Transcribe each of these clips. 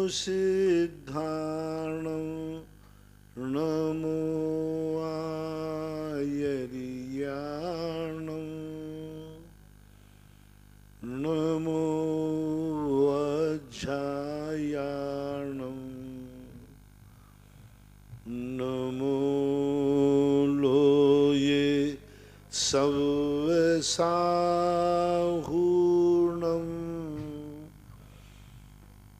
सिद्धाणं नमो आयर्याणं नमो वज्रायाणं नमो लोये सव्यसाहूर्णम्।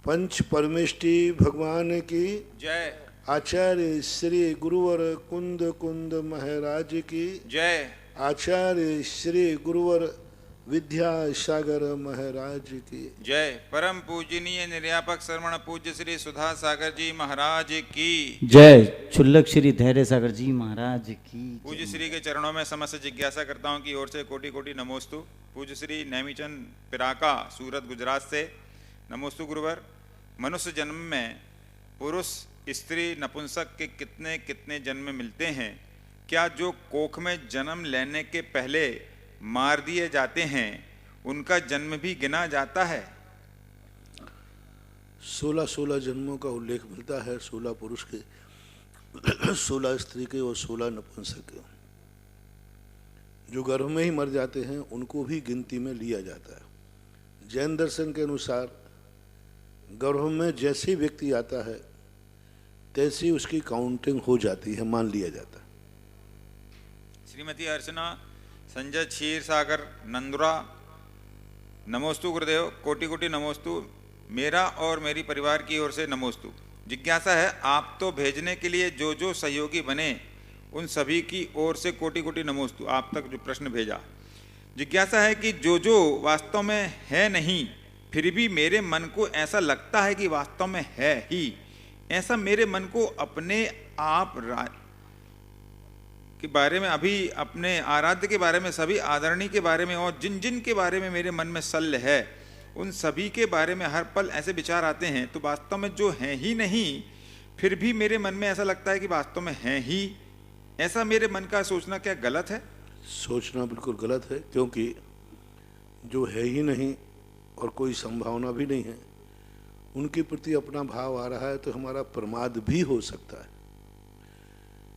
पंच परमेष्टि भगवान की जय। आचार्य श्री गुरुवर कुंद कुंद महाराज की जय। आचार्य श्री गुरुवर विद्यासागर महाराज की जय। परम पूजनीय निर्यापक श्रवण पूज्य श्री सुधा सागर जी महाराज की जय। क्षुल्लक श्री धैर्य सागर जी महाराज की पूज्य श्री के चरणों में समस्त जिज्ञासा करताओं की ओर से कोटि कोटि नमोस्तु। पूज्य श्री नेमीचंद पिराका सूरत गुजरात से नमोस्तु गुरुवर। मनुष्य जन्म में पुरुष स्त्री नपुंसक के कितने कितने जन्म मिलते हैं? क्या जो कोख में जन्म लेने के पहले मार दिए जाते हैं उनका जन्म भी गिना जाता है? 16 जन्मों का उल्लेख मिलता है, 16 पुरुष के, 16 स्त्री के और 16 नपुंसक के। जो गर्भ में ही मर जाते हैं उनको भी गिनती में लिया जाता है। जैन दर्शन के अनुसार गर्भ में जैसे व्यक्ति आता है तैसी उसकी काउंटिंग हो जाती है, मान लिया जाता है। श्रीमती अर्चना संजय क्षीर सागर नंदुरा नमोस्तु गुरुदेव। कोटि कोटि नमोस्तु। मेरा और मेरी परिवार की ओर से नमोस्तु। जिज्ञासा है, आप तो भेजने के लिए जो जो सहयोगी बने उन सभी की ओर से कोटि कोटि नमोस्तु। आप तक जो प्रश्न भेजा, जिज्ञासा है कि जो जो वास्तव में है नहीं फिर भी मेरे मन को ऐसा लगता है कि वास्तव में है ही, ऐसा मेरे मन को अपने आप के बारे में, अभी अपने आराध्य के बारे में, सभी आदरणीय के बारे में और जिन जिन के बारे में मेरे मन में शल्य है उन सभी के बारे में हर पल ऐसे विचार आते हैं, तो वास्तव में जो है ही नहीं फिर भी मेरे मन में ऐसा लगता है कि वास्तव में है ही। ऐसा मेरे मन का सोचना क्या गलत है? सोचना बिल्कुल गलत है, क्योंकि जो है ही नहीं और कोई संभावना भी नहीं है उनके प्रति अपना भाव आ रहा है तो हमारा प्रमाद भी हो सकता है।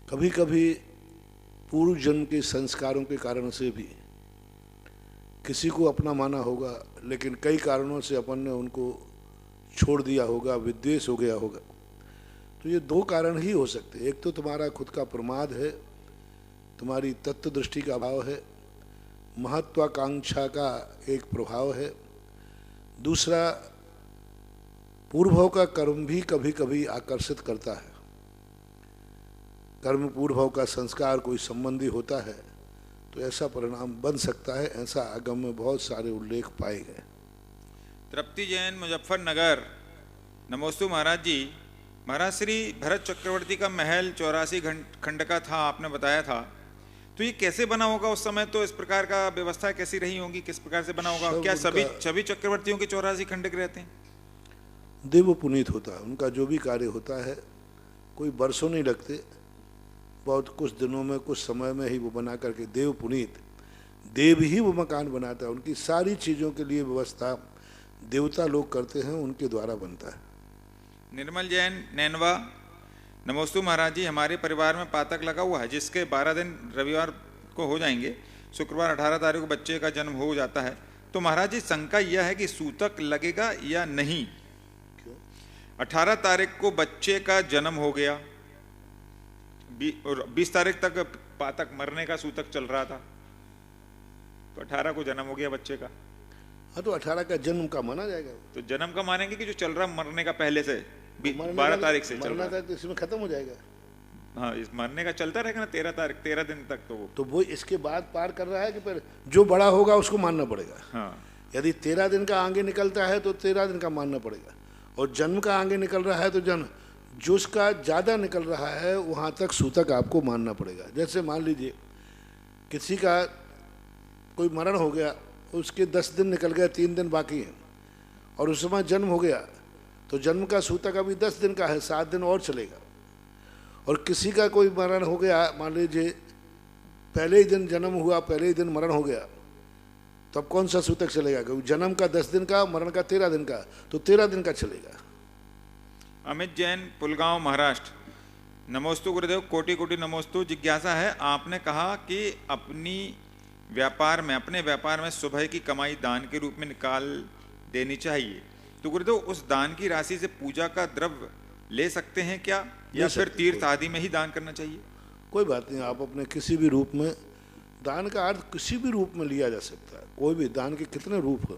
कभी कभी पूर्व जन्म के संस्कारों के कारण से भी किसी को अपना माना होगा, लेकिन कई कारणों से अपन ने उनको छोड़ दिया होगा, विद्वेष हो गया होगा। तो ये 2 कारण ही हो सकते हैं। एक तो तुम्हारा खुद का प्रमाद है, तुम्हारी तत्व दृष्टि का अभाव है, महत्वाकांक्षा का एक प्रभाव है। दूसरा, पूर्वभाव का कर्म भी कभी कभी आकर्षित करता है। कर्म पूर्वभाव का संस्कार कोई संबंधी होता है तो ऐसा परिणाम बन सकता है। ऐसा आगम में बहुत सारे उल्लेख पाए गए। तृप्ति जैन मुजफ्फरनगर नमोस्तु महाराज जी। महाराज श्री भरत चक्रवर्ती का महल 84 खंड का था, आपने बताया था, तो ये कैसे बना होगा उस समय? तो इस प्रकार का व्यवस्था कैसी रही होगी, किस प्रकार से बना होगा? क्या सभी चक्रवर्तियों के 84 खंडक रहते हैं? देव पुनीत होता है उनका, जो भी कार्य होता है कोई वर्षों नहीं लगते, बहुत कुछ दिनों में, कुछ समय में ही वो बना करके देव पुनीत, देव ही वो मकान बनाता है। उनकी सारी चीज़ों के लिए व्यवस्था देवता लोग करते हैं, उनके द्वारा बनता है। निर्मल जैन नैनवा नमोस्तु महाराज जी। हमारे परिवार में पातक लगा हुआ है जिसके 12 दिन रविवार को हो जाएंगे। शुक्रवार 18 तारीख को बच्चे का जन्म हो जाता है, तो महाराज जी शंका यह है कि सूतक लगेगा या नहीं? 18 तारीख को बच्चे का जन्म हो गया और 20 तारीख तक पातक मरने का सूतक चल रहा था, तो 18 को जन्म हो गया बच्चे का। हाँ, तो 18 का जन्म का माना जाएगा। तो जन्म का मानेंगे कि जो चल रहा मरने का पहले से 12 तारीख से चल रहा है, तो इसमें खत्म हो जाएगा। हाँ, इस मरने का चलता रहेगा ना 13 तारीख, 13 दिन तक। तो वो इसके बाद पार कर रहा है कि फिर जो बड़ा होगा उसको मानना पड़ेगा। हाँ, यदि 13 दिन का आगे निकलता है तो 13 दिन का मानना पड़ेगा, और जन्म का आगे निकल रहा है तो जन्म, जो उसका ज़्यादा निकल रहा है वहाँ तक सूतक आपको मानना पड़ेगा। जैसे मान लीजिए किसी का कोई मरण हो गया, उसके 10 दिन निकल गए, 3 दिन बाकी हैं, और उस समय जन्म हो गया, तो जन्म का सूतक अभी 10 दिन का है, 7 दिन और चलेगा। और किसी का कोई मरण हो गया, मान लीजिए पहले ही दिन जन्म हुआ, पहले ही दिन मरण हो गया, तो अब कौन सा सूतक चलेगा? क्योंकि जन्म का 10 दिन का, मरण का 13 दिन का, तो 13 दिन का चलेगा। अमित जैन, पुलगांव, महाराष्ट्र। नमोस्तु गुरुदेव, कोटि कोटि नमोस्तु। जिज्ञासा है, आपने कहा कि अपने व्यापार में सुबह की कमाई दान के रूप में निकाल देनी चाहिए, तो गुरुदेव उस दान की राशि से पूजा का द्रव्य ले सकते हैं क्या, या फिर तीर्थ आदि में ही दान करना चाहिए? कोई बात नहीं, आप अपने किसी भी रूप में, दान का अर्थ किसी भी रूप में लिया जा सकता है। कोई भी दान के कितने रूप हैं,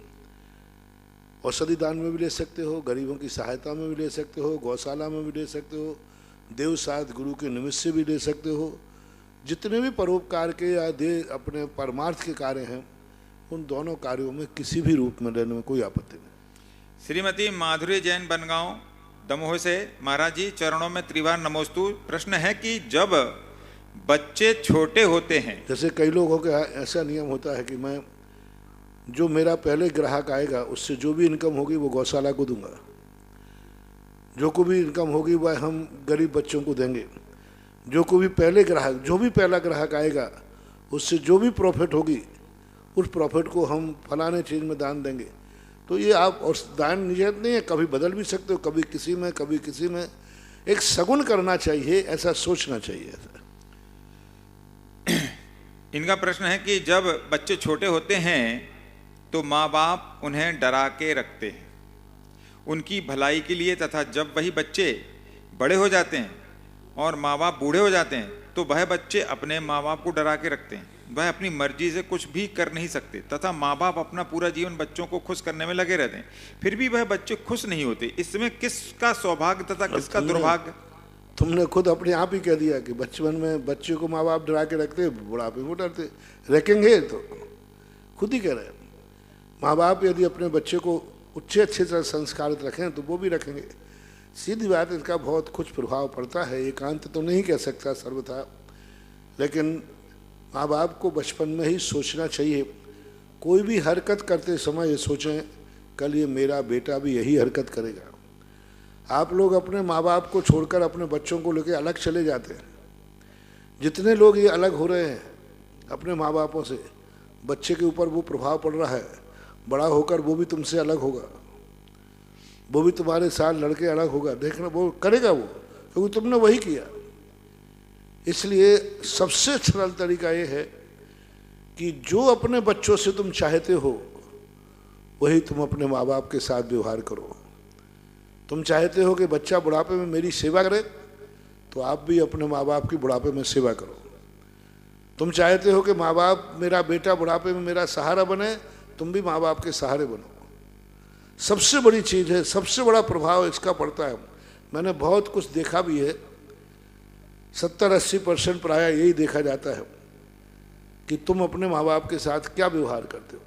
औषधि दान में भी ले सकते हो, गरीबों की सहायता में भी ले सकते हो, गौशाला में भी ले सकते हो, देव साथ गुरु के निमित्त से भी ले सकते हो। जितने भी परोपकार के या अपने परमार्थ के कार्य हैं, उन दोनों कार्यों में किसी भी रूप में लेने में कोई आपत्ति नहीं। श्रीमती माधुरी जैन, बनगांव, दमोह से। महाराज जी चरणों में त्रिवार नमोस्तु। प्रश्न है कि जब बच्चे छोटे होते हैं, जैसे कई लोगों का ऐसा नियम होता है कि मैं, जो मेरा पहले ग्राहक आएगा उससे जो भी इनकम होगी वो गौशाला को दूंगा, जो को भी इनकम होगी वह हम गरीब बच्चों को देंगे, जो को भी पहला ग्राहक आएगा उससे जो भी प्रॉफिट होगी उस प्रॉफिट को हम फलाने चीज़ में दान देंगे। तो ये आप, और दान नियत नहीं है, कभी बदल भी सकते हो, कभी किसी में कभी किसी में। एक सगुन करना चाहिए, ऐसा सोचना चाहिए। इनका प्रश्न है कि जब बच्चे छोटे होते हैं तो माँ बाप उन्हें डरा के रखते हैं उनकी भलाई के लिए, तथा जब वही बच्चे बड़े हो जाते हैं और माँ बाप बूढ़े हो जाते हैं तो वह बच्चे अपने माँ बाप को डरा के रखते हैं। वह अपनी मर्जी से कुछ भी कर नहीं सकते तथा माँ बाप अपना पूरा जीवन बच्चों को खुश करने में लगे रहते हैं, फिर भी वह बच्चे खुश नहीं होते। इसमें किसका सौभाग्य तथा किसका दुर्भाग्य? तुमने खुद अपने आप ही कह दिया कि बचपन में बच्चे को माँ बाप डरा के रखते, बुढ़ापे में डरते रखेंगे। तो खुद ही कह रहे हैं, माँ बाप यदि अपने बच्चे को अच्छे तरह संस्कारित रखें तो वो भी रखेंगे। सीधी बात, इसका बहुत कुछ प्रभाव पड़ता है। एकांत तो नहीं कह सकता सर्वथा, लेकिन माँ बाप को बचपन में ही सोचना चाहिए। कोई भी हरकत करते समय ये सोचें, कल ये मेरा बेटा भी यही हरकत करेगा। आप लोग अपने माँ बाप को छोड़कर अपने बच्चों को लेकर अलग चले जाते हैं। जितने लोग ये अलग हो रहे हैं अपने माँ बापों से, बच्चे के ऊपर वो प्रभाव पड़ रहा है। बड़ा होकर वो भी तुमसे अलग होगा, वो भी तुम्हारे साथ लड़के अलग होगा। देखना, वो करेगा वो, क्योंकि तुमने वही किया। इसलिए सबसे सरल तरीका ये है कि जो अपने बच्चों से तुम चाहते हो वही तुम अपने माँ बाप के साथ व्यवहार करो। तुम चाहते हो कि बच्चा बुढ़ापे में मेरी सेवा करे, तो आप भी अपने माँ बाप की बुढ़ापे में सेवा करो। तुम चाहते हो कि माँ बाप, मेरा बेटा बुढ़ापे में मेरा सहारा बने, तुम भी माँ बाप के सहारे बनो। सबसे बड़ी चीज़ है, सबसे बड़ा प्रभाव इसका पड़ता है। मैंने बहुत कुछ देखा भी है, 70-80% प्राय यही देखा जाता है कि तुम अपने माँ बाप के साथ क्या व्यवहार करते हो।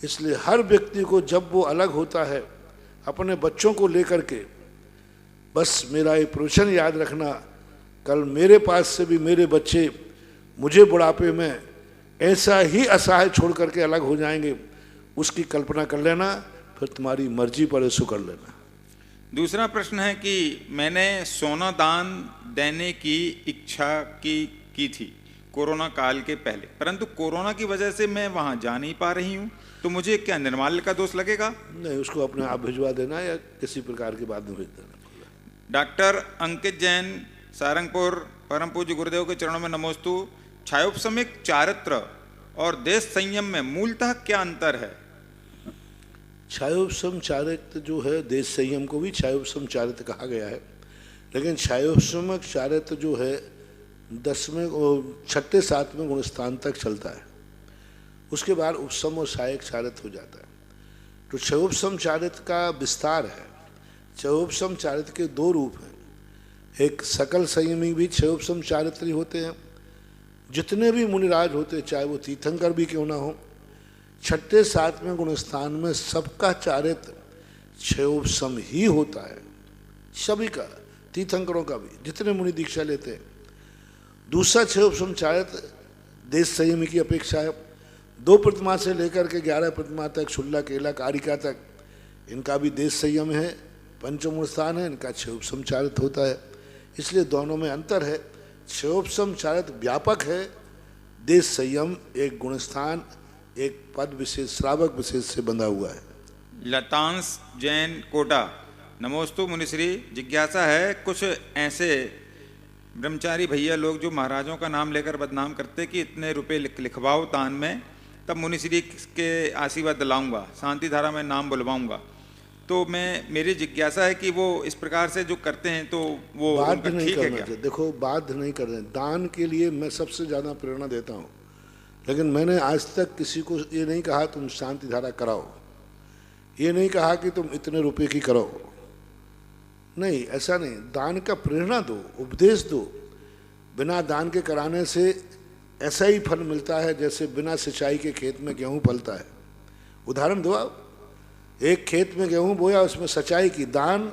इसलिए हर व्यक्ति को जब वो अलग होता है अपने बच्चों को लेकर के, बस मेरा ये प्रवचन याद रखना, कल मेरे पास से भी मेरे बच्चे मुझे बुढ़ापे में ऐसा ही असहाय छोड़ करके अलग हो जाएंगे, उसकी कल्पना कर लेना, फिर तुम्हारी मर्जी पर इसको कर लेना। दूसरा प्रश्न है कि मैंने सोना दान देने की इच्छा की थी कोरोना काल के पहले, परंतु कोरोना की वजह से मैं वहां जा नहीं पा रही हूं, तो मुझे क्या निर्माल्य का दोष लगेगा? नहीं, उसको अपने आप भिजवा देना या किसी प्रकार के बाद में भेज देना। डॉक्टर अंकित जैन, सारंगपुर, परम पूज्य गुरुदेव के चरणों में नमोस्तु। छायोपसमिक चारित्र और देश संयम में मूलतः क्या अंतर है? छायोपसम चारित्र जो है, देश संयम को भी छायोपसम चारित्र कहा गया है, लेकिन छायोपसमिक चारित्र जो है 6-7वें गुणस्थान तक चलता है। उसके बाद उपसम और सहायक चारित्र हो जाता है। तो छायोपसम चारित्र का विस्तार है। छायोपसम चारित्र के 2 रूप हैं। एक सकल संयमी भी छायोपसम चारित्र ही होते हैं। जितने भी मुनिराज होते, चाहे वो तीर्थंकर भी क्यों ना हो, 6-7वें गुणस्थान में सबका चारित्र छायोपसम ही होता है। सभी का, तीर्थंकरों का भी, जितने मुनि दीक्षा लेते हैं। दूसरा छायोपसम चारित्र देश संयमी की अपेक्षा है। 2 प्रतिमा से लेकर के 11 प्रतिमा तक, शुल्ला, केला, कारिका तक, इनका भी देश संयम है, पंचम स्थान है, इनका छायोपसम चारित्र होता है। इसलिए दोनों में अंतर है। छायोपसम चारित्र व्यापक है, देश संयम एक गुणस्थान, एक पद विशेष, श्रावक विशेष से बंधा हुआ है। लतांश जैन, कोटा, नमोस्तु मुनिश्री। जिज्ञासा है, कुछ ऐसे ब्रह्मचारी भैया लोग जो महाराजों का नाम लेकर बदनाम करते कि इतने रुपए लिखवाओ दान में, तब मुनिश्री के आशीर्वाद दिलाऊंगा, शांति धारा में नाम बुलवाऊंगा। तो मेरी जिज्ञासा है कि वो इस प्रकार से जो करते हैं तो वो बाध्य नहीं ठीक है करना क्या? चाहिए। देखो, बाध्य नहीं करना। दान के लिए मैं सबसे ज़्यादा प्रेरणा देता हूँ, लेकिन मैंने आज तक किसी को ये नहीं कहा तुम शांति धारा कराओ, ये नहीं कहा कि तुम इतने रुपए की करो। नहीं, ऐसा नहीं। दान का प्रेरणा दो, उपदेश दो। बिना दान के कराने से ऐसा ही फल मिलता है जैसे बिना सिंचाई के खेत में गेहूं फलता है। उदाहरण दो आप, एक खेत में गेहूं बोया, उसमें सिंचाई की, दान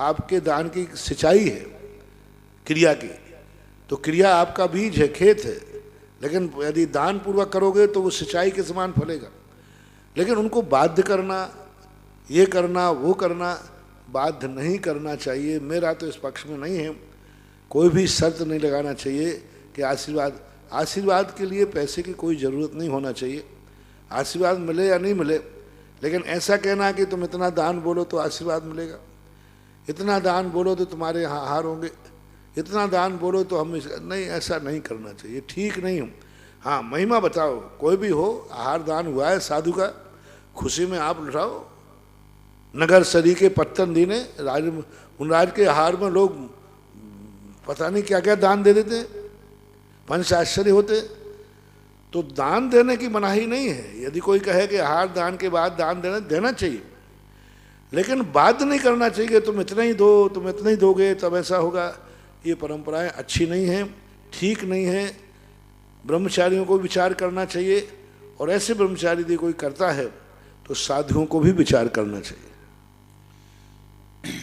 आपके दान की सिंचाई है क्रिया की, तो क्रिया आपका बीज है, खेत है। लेकिन यदि दान पूर्वक करोगे तो वो सिंचाई के समान फलेगा। लेकिन उनको बाध्य करना, ये करना वो करना, बाध्य नहीं करना चाहिए। मेरा तो इस पक्ष में नहीं है। कोई भी शर्त नहीं लगाना चाहिए कि आशीर्वाद के लिए पैसे की कोई ज़रूरत नहीं होना चाहिए। आशीर्वाद मिले या नहीं मिले, लेकिन ऐसा कहना कि तुम इतना दान बोलो तो आशीर्वाद मिलेगा, इतना दान बोलो तो तुम्हारे यहाँ आहार होंगे, इतना दान बोलो तो हम नहीं, ऐसा नहीं करना चाहिए, ठीक नहीं हो। हाँ, महिमा बताओ, कोई भी हो, आहार दान हुआ है साधु का, खुशी में आप लुटाओ। नगर सरी के पत्तन दीने राज के आहार में लोग पता नहीं क्या क्या दान दे देते, पंच आश्चर्य होते। तो दान देने की मनाही नहीं है। यदि कोई कहे कि आहार दान के बाद दान देना चाहिए, लेकिन बाध्य नहीं करना चाहिए तुम इतना ही दो, तुम इतना ही दोगे तब ऐसा होगा। ये परंपराएं अच्छी नहीं हैं, ठीक नहीं है। ब्रह्मचारियों को विचार करना चाहिए, और ऐसे ब्रह्मचारी यदि कोई करता है तो साधुओं को भी विचार करना चाहिए।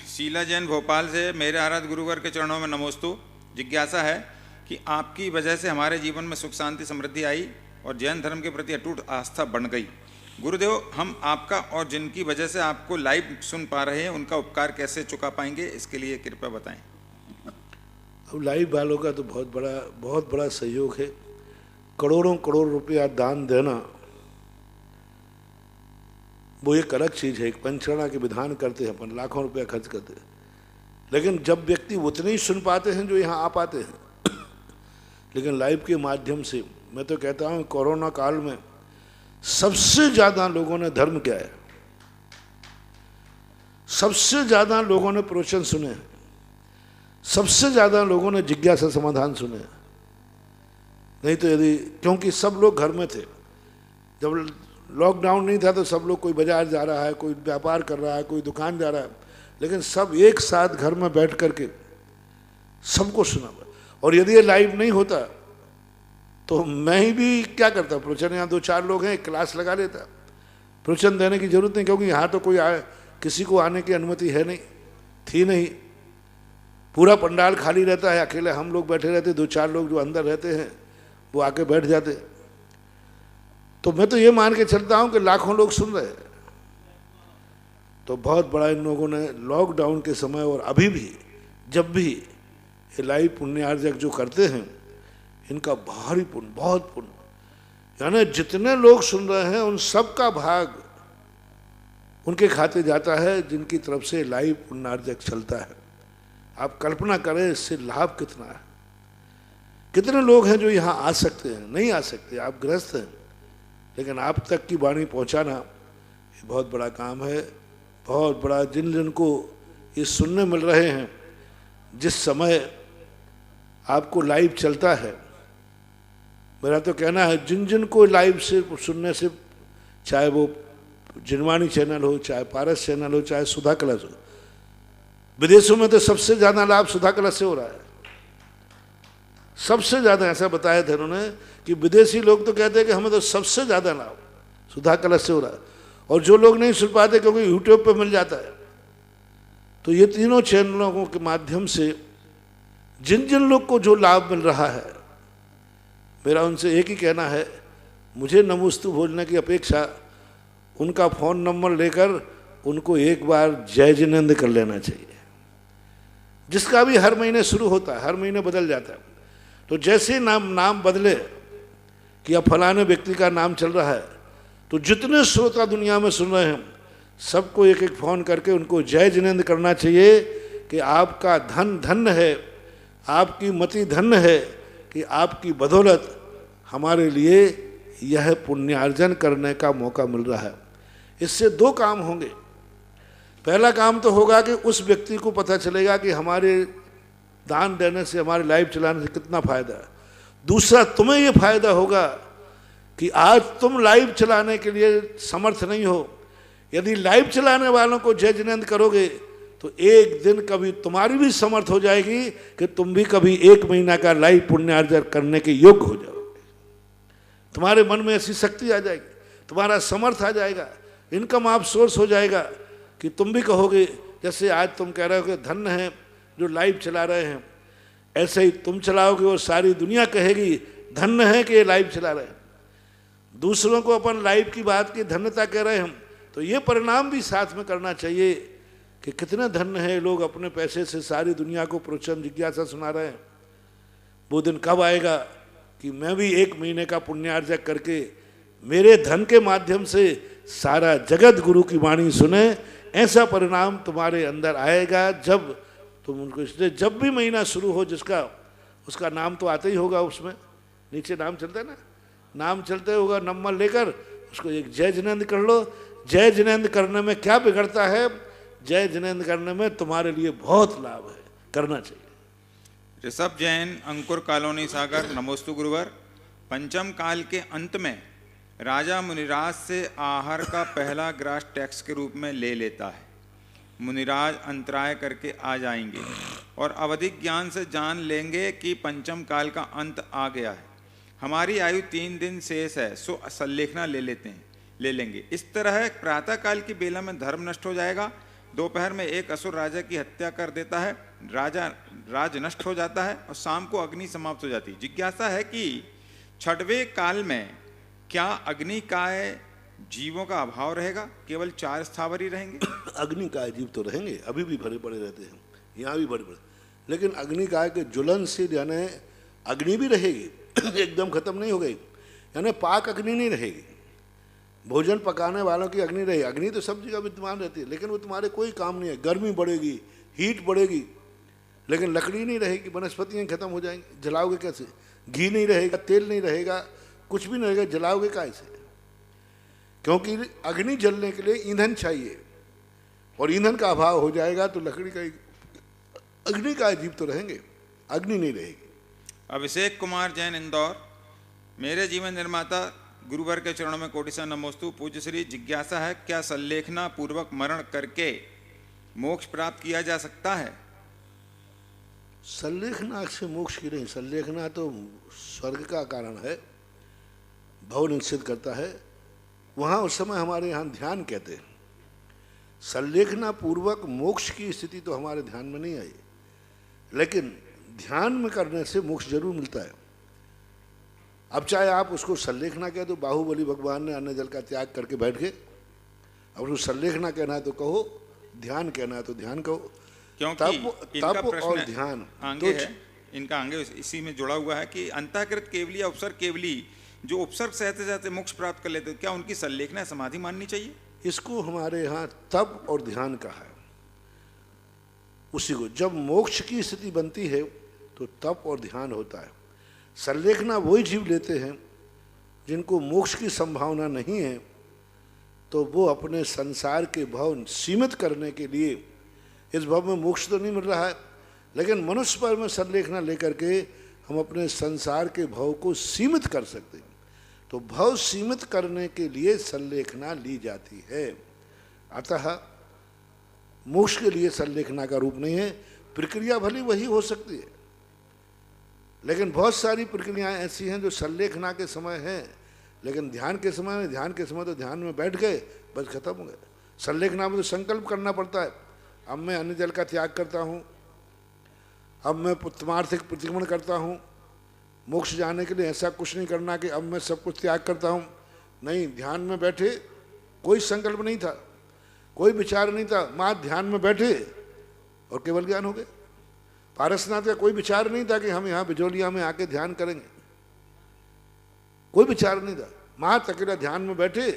शीला जैन भोपाल से, मेरे आराध्य गुरुवर के चरणों में नमोस्तु। जिज्ञासा है कि आपकी वजह से हमारे जीवन में सुख शांति समृद्धि आई और जैन धर्म के प्रति अटूट आस्था बढ़ गई। गुरुदेव, हम आपका और जिनकी वजह से आपको लाइव सुन पा रहे हैं उनका उपकार कैसे चुका पाएंगे, इसके लिए कृपया बताएं। अब लाइव वालों का तो बहुत बड़ा सहयोग है। करोड़ों करोड़ रुपया दान देना वो एक अलग चीज़ है। एक पंचरणा के विधान करते हैं, अपन लाखों रुपया खर्च करते हैं, लेकिन जब व्यक्ति उतने ही सुन पाते हैं जो यहाँ आ पाते हैं। लेकिन लाइव के माध्यम से मैं तो कहता हूँ, कोरोना काल में सबसे ज़्यादा लोगों ने धर्म किया है, सबसे ज़्यादा लोगों ने प्रवचन सुने हैं, सबसे ज़्यादा लोगों ने जिज्ञासा समाधान सुने हैं। नहीं तो यदि, क्योंकि सब लोग घर में थे, जब लॉकडाउन नहीं था तो सब लोग, कोई बाजार जा रहा है, कोई व्यापार कर रहा है, कोई दुकान जा रहा है, लेकिन सब एक साथ घर में बैठ करके सबको सुना। और यदि ये लाइव नहीं होता तो मैं ही भी क्या करता, प्रवचन यहाँ 2-4 लोग हैं, क्लास लगा लेता। प्रवचन देने की जरूरत नहीं, क्योंकि यहाँ तो कोई किसी को आने की अनुमति है नहीं, थी नहीं। पूरा पंडाल खाली रहता है, अकेले हम लोग बैठे रहते, 2-4 लोग जो अंदर रहते हैं वो आके बैठ जाते। तो मैं तो ये मान के चलता हूँ कि लाखों लोग सुन रहे हैं। तो बहुत बड़ा इन लोगों ने लॉकडाउन के समय और अभी भी, जब भी ये लाइव पुण्यार्जक जो करते हैं, इनका भारी पुण्य, बहुत पुण्य। यानी जितने लोग सुन रहे हैं उन सब का भाग उनके खाते जाता है जिनकी तरफ से लाइव पुण्यार्जक चलता है। आप कल्पना करें इससे लाभ कितना है। कितने लोग हैं जो यहाँ आ सकते हैं, नहीं आ सकते, आप ग्रस्त हैं, लेकिन आप तक की वाणी पहुँचाना ये बहुत बड़ा काम है, बहुत बड़ा। जिन जिन को ये सुनने मिल रहे हैं, जिस समय आपको लाइव चलता है, मेरा तो कहना है जिन जिन को लाइव से सुनने से, चाहे वो जिनवाणी चैनल हो, चाहे पारस चैनल हो, चाहे सुधा कलश हो, विदेशों में तो सबसे ज़्यादा लाभ सुधा कलश से हो रहा है। सबसे ज़्यादा, ऐसा बताया था उन्होंने कि विदेशी लोग तो कहते हैं कि हमें तो सबसे ज़्यादा लाभ सुधा कलश से हो रहा है। और जो लोग नहीं सुन पाते क्योंकि यूट्यूब पे मिल जाता है, तो ये तीनों चैनलों के माध्यम से जिन जिन लोग को जो लाभ मिल रहा है, मेरा उनसे एक ही कहना है, मुझे नमोस्तु बोलने की अपेक्षा उनका फ़ोन नंबर लेकर उनको एक बार जय जिनेंद्र कर लेना चाहिए, जिसका भी हर महीने शुरू होता है, हर महीने बदल जाता है। तो जैसे नाम बदले कि अब फलाने व्यक्ति का नाम चल रहा है, तो जितने श्रोता दुनिया में सुन रहे हैं सबको एक एक फ़ोन करके उनको जय जिनेंद्र करना चाहिए कि आपका धन धन्य है, आपकी मति धन्य है कि आपकी बदौलत हमारे लिए यह पुण्यार्जन करने का मौका मिल रहा है। इससे दो काम होंगे। पहला काम तो होगा कि उस व्यक्ति को पता चलेगा कि हमारे दान देने से, हमारे लाइव चलाने से कितना फायदा है। दूसरा, तुम्हें यह फायदा होगा कि आज तुम लाइव चलाने के लिए समर्थ नहीं हो, यदि लाइव चलाने वालों को जय जिनेंद्र करोगे तो एक दिन कभी तुम्हारी भी समर्थ हो जाएगी कि तुम भी कभी 1 महीना का लाइव पुण्यार्जन करने के योग्य हो जाओगे। तुम्हारे मन में ऐसी शक्ति आ जाएगी, तुम्हारा समर्थ आ जाएगा, इनकम आप सोर्स हो जाएगा कि तुम भी कहोगे, जैसे आज तुम कह रहे हो कि धन्य है जो लाइव चला रहे हैं, ऐसे ही तुम चलाओगे और सारी दुनिया कहेगी धन्य है कि ये लाइव चला रहे हैं। दूसरों को अपन लाइव की बात की धन्यता कह रहे हैं, तो ये परिणाम भी साथ में करना चाहिए कि कितने धन्य है लोग अपने पैसे से सारी दुनिया को प्रवचन जिज्ञासा सुना रहे हैं। वो दिन कब आएगा कि मैं भी 1 महीने का पुण्यार्जन करके मेरे धन के माध्यम से सारा जगत गुरु की वाणी सुने। ऐसा परिणाम तुम्हारे अंदर आएगा जब तुम उनको, इसलिए जब भी महीना शुरू हो जिसका, उसका नाम तो आता ही होगा, उसमें नीचे नाम चलता है ना, नाम चलते होगा, नंबर लेकर उसको एक जय जिनेंद्र कर लो। जय जिनेंद्र करने में क्या बिगड़ता है? जय जिनेंद्र करने में तुम्हारे लिए बहुत लाभ है, करना चाहिए। ऋषभ जैन, अंकुर कॉलोनी सागर, नमोस्तु गुरुवर। पंचम काल के अंत में राजा मुनिराज से आहार का पहला ग्रास टैक्स के रूप में ले लेता है। मुनिराज अंतराय करके आ जाएंगे और अवधिक ज्ञान से जान लेंगे कि पंचम काल का अंत आ गया है। हमारी आयु 3 दिन शेष है, सो सल्लेखना ले लेंगे। इस तरह प्रातः काल की बेला में धर्म नष्ट हो जाएगा। दोपहर में एक असुर राजा की हत्या कर देता है, राज नष्ट हो जाता है और शाम को अग्नि समाप्त हो जाती है। जिज्ञासा है कि 6वें काल में क्या अग्निकाय जीवों का अभाव रहेगा, केवल 4 स्थावर ही रहेंगे? अग्निकाय जीव तो रहेंगे, अभी भी भरे पड़े रहते हैं, यहाँ भी भरे पड़े, लेकिन अग्निकाय के ज्वलन से यानी अग्नि भी रहेगी, एकदम खत्म नहीं हो गई, यानी पाक अग्नि नहीं रहेगी। भोजन पकाने वालों की अग्नि रहेगी। अग्नि तो सब जगह विद्यमान रहती है, लेकिन वो तुम्हारे कोई काम नहीं है। गर्मी बढ़ेगी, हीट बढ़ेगी, लेकिन लकड़ी नहीं रहेगी, वनस्पतियाँ खत्म हो जाएंगी। जलाओगे कैसे? घी नहीं रहेगा, तेल नहीं रहेगा, कुछ भी नहीं रहेगा, जलाओगे कैसे? क्योंकि अग्नि जलने के लिए ईंधन चाहिए, और ईंधन का अभाव हो जाएगा तो लकड़ी का, अग्नि का जीव तो रहेंगे, अग्नि नहीं रहेगी। अभिषेक कुमार जैन, इंदौर। मेरे जीवन निर्माता गुरुवर के चरणों में कोटि सा नमोस्तु। पूज्य श्री, जिज्ञासा है क्या सल्लेखना पूर्वक मरण करके मोक्ष प्राप्त किया जा सकता है? सल्लेखना से मोक्ष की नहीं, सल्लेखना तो स्वर्ग का कारण है, भव निश्चित करता है। वहाँ उस समय हमारे यहाँ ध्यान कहते हैं। सल्लेखना पूर्वक मोक्ष की स्थिति तो हमारे ध्यान में नहीं आई, लेकिन ध्यान में करने से मोक्ष जरूर मिलता है। अब चाहे आप उसको सल्लेखना कह दो, बाहुबली भगवान ने अन्न जल का त्याग करके बैठ गए। अब उसको सल्लेखना कहना है तो कहो, ध्यान कहना है तो ध्यान कहो, क्योंकि तप और ध्यान आगे है, इनका आगे इसी में जुड़ा हुआ है कि अंतःकृत केवली, उपसर्ग केवली जो उपसर्ग सहते सहते मोक्ष प्राप्त कर लेते, क्या उनकी सल्लेखना समाधि माननी चाहिए? इसको हमारे यहाँ तप और ध्यान कहा है। उसी को जब मोक्ष की स्थिति बनती है तो तप और ध्यान होता है। सल्लेखना वही जीव लेते हैं जिनको मोक्ष की संभावना नहीं है, तो वो अपने संसार के भव सीमित करने के लिए, इस भव में मोक्ष तो नहीं मिल रहा है, लेकिन मनुष्य पर में सल्लेखना लेकर के हम अपने संसार के भव को सीमित कर सकते हैं। तो भव सीमित करने के लिए सल्लेखना ली जाती है। अतः मोक्ष के लिए सल्लेखना का रूप नहीं है। प्रक्रिया भली वही हो सकती है, लेकिन बहुत सारी प्रक्रियाएं ऐसी हैं जो सल्लेखना के समय हैं, लेकिन ध्यान के समय में, ध्यान के समय तो ध्यान में बैठ गए, बस खत्म हो गए। सल्लेखना में तो संकल्प करना पड़ता है। अब मैं अन्न जल का त्याग करता हूँ, अब मैं पुत्रमार्थिक प्रतिक्रमण करता हूँ। मोक्ष जाने के लिए ऐसा कुछ नहीं करना कि अब मैं सब कुछ त्याग करता हूँ, नहीं। ध्यान में बैठे, कोई संकल्प नहीं था, कोई विचार नहीं था, माँ ध्यान में बैठे और केवल ज्ञान हो गए। पारसनाथ का कोई विचार नहीं था कि हम यहाँ बिजोलिया में आके ध्यान करेंगे, कोई विचार नहीं था। माँ अकेला ध्यान में बैठे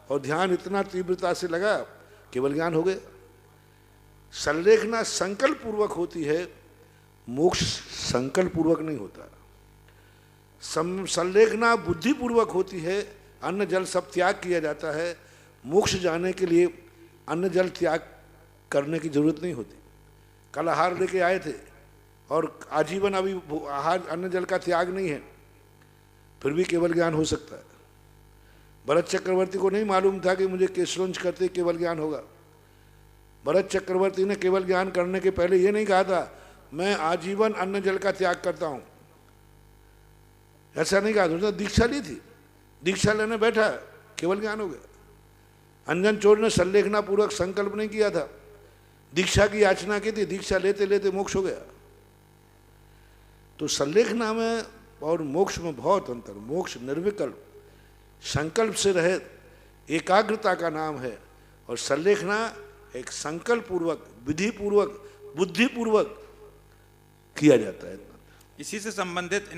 और ध्यान इतना तीव्रता से लगा केवल ज्ञान हो गया। संलेखना संकल्प पूर्वक होती है, मोक्ष संकल्प पूर्वक नहीं होता। संलेखना बुद्धि पूर्वक होती है, अन्न जल सब त्याग किया जाता है। मोक्ष जाने के लिए अन्न जल त्याग करने की जरूरत नहीं होती। कल आहार लेके आए थे और आजीवन अभी आहार अन्न जल का त्याग नहीं है, फिर भी केवल ज्ञान हो सकता है। भरत चक्रवर्ती को नहीं मालूम था कि मुझे केशवंश करते केवल ज्ञान होगा। भरत चक्रवर्ती ने केवल ज्ञान करने के पहले ये नहीं कहा था मैं आजीवन अन्न जल का त्याग करता हूं, ऐसा नहीं कहा। उसने दीक्षा ली थी, दीक्षा लेने बैठा, केवल ज्ञान हो गया। अंजन चोर ने संलेखना पूर्वक संकल्प नहीं किया था, दीक्षा की याचना की थी, दीक्षा लेते लेते मोक्ष हो गया। तो संलेखना में और मोक्ष में बहुत अंतर। मोक्ष निर्विकल्प संकल्प से रहित एकाग्रता का नाम है, और संलेखना एक संकल्प पूर्वक, विधि पूर्वक, बुद्धि पूर्वक किया जाता है। इसी से संबंधित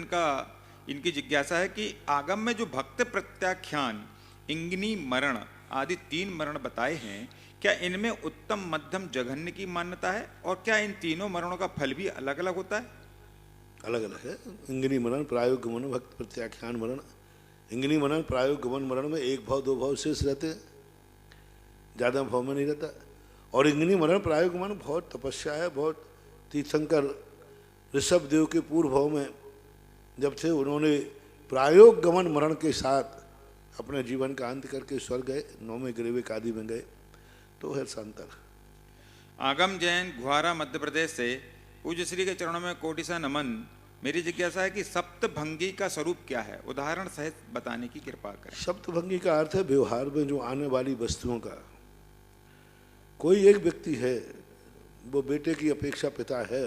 इनकी जिज्ञासा है कि आगम में जो भक्त प्रत्याख्यान, इंगिनी, मरण आदि 3 मरण बताए हैं, क्या इनमें उत्तम, मध्यम, जघन्य की मान्यता है? और क्या इन तीनों मरणों का फल भी अलग अलग होता है? अलग अलग है। इंगिनी मरण, प्रायोग गमन, भक्त प्रत्याख्यान मरण। इंगिनी मरण, प्रायोग गमन मरण में 1 भाव 2 भाव शेष रहते हैं, ज़्यादा भाव में नहीं रहता। और इंगिनी मरण, प्रायोग गमन बहुत तपस्या है। बहुत तीर्थंकर ऋषभ देव के पूर्व भाव में जब थे, उन्होंने प्रायोग गमन मरण के साथ अपने जीवन का अंत करके स्वर्ग गए, 9वें ग्रेविक आदि में गए। तो है संतर। आगम जैन, गुहारा, मध्य प्रदेश से पूज्य श्री के चरणों में कोटि सा नमन। मेरी जिज्ञासा है कि सप्तभंगी का स्वरूप क्या है, उदाहरण सहित बताने की कृपा करें। सप्तभंगी का अर्थ है व्यवहार में जो आने वाली वस्तुओं का। कोई एक व्यक्ति है, वो बेटे की अपेक्षा पिता है,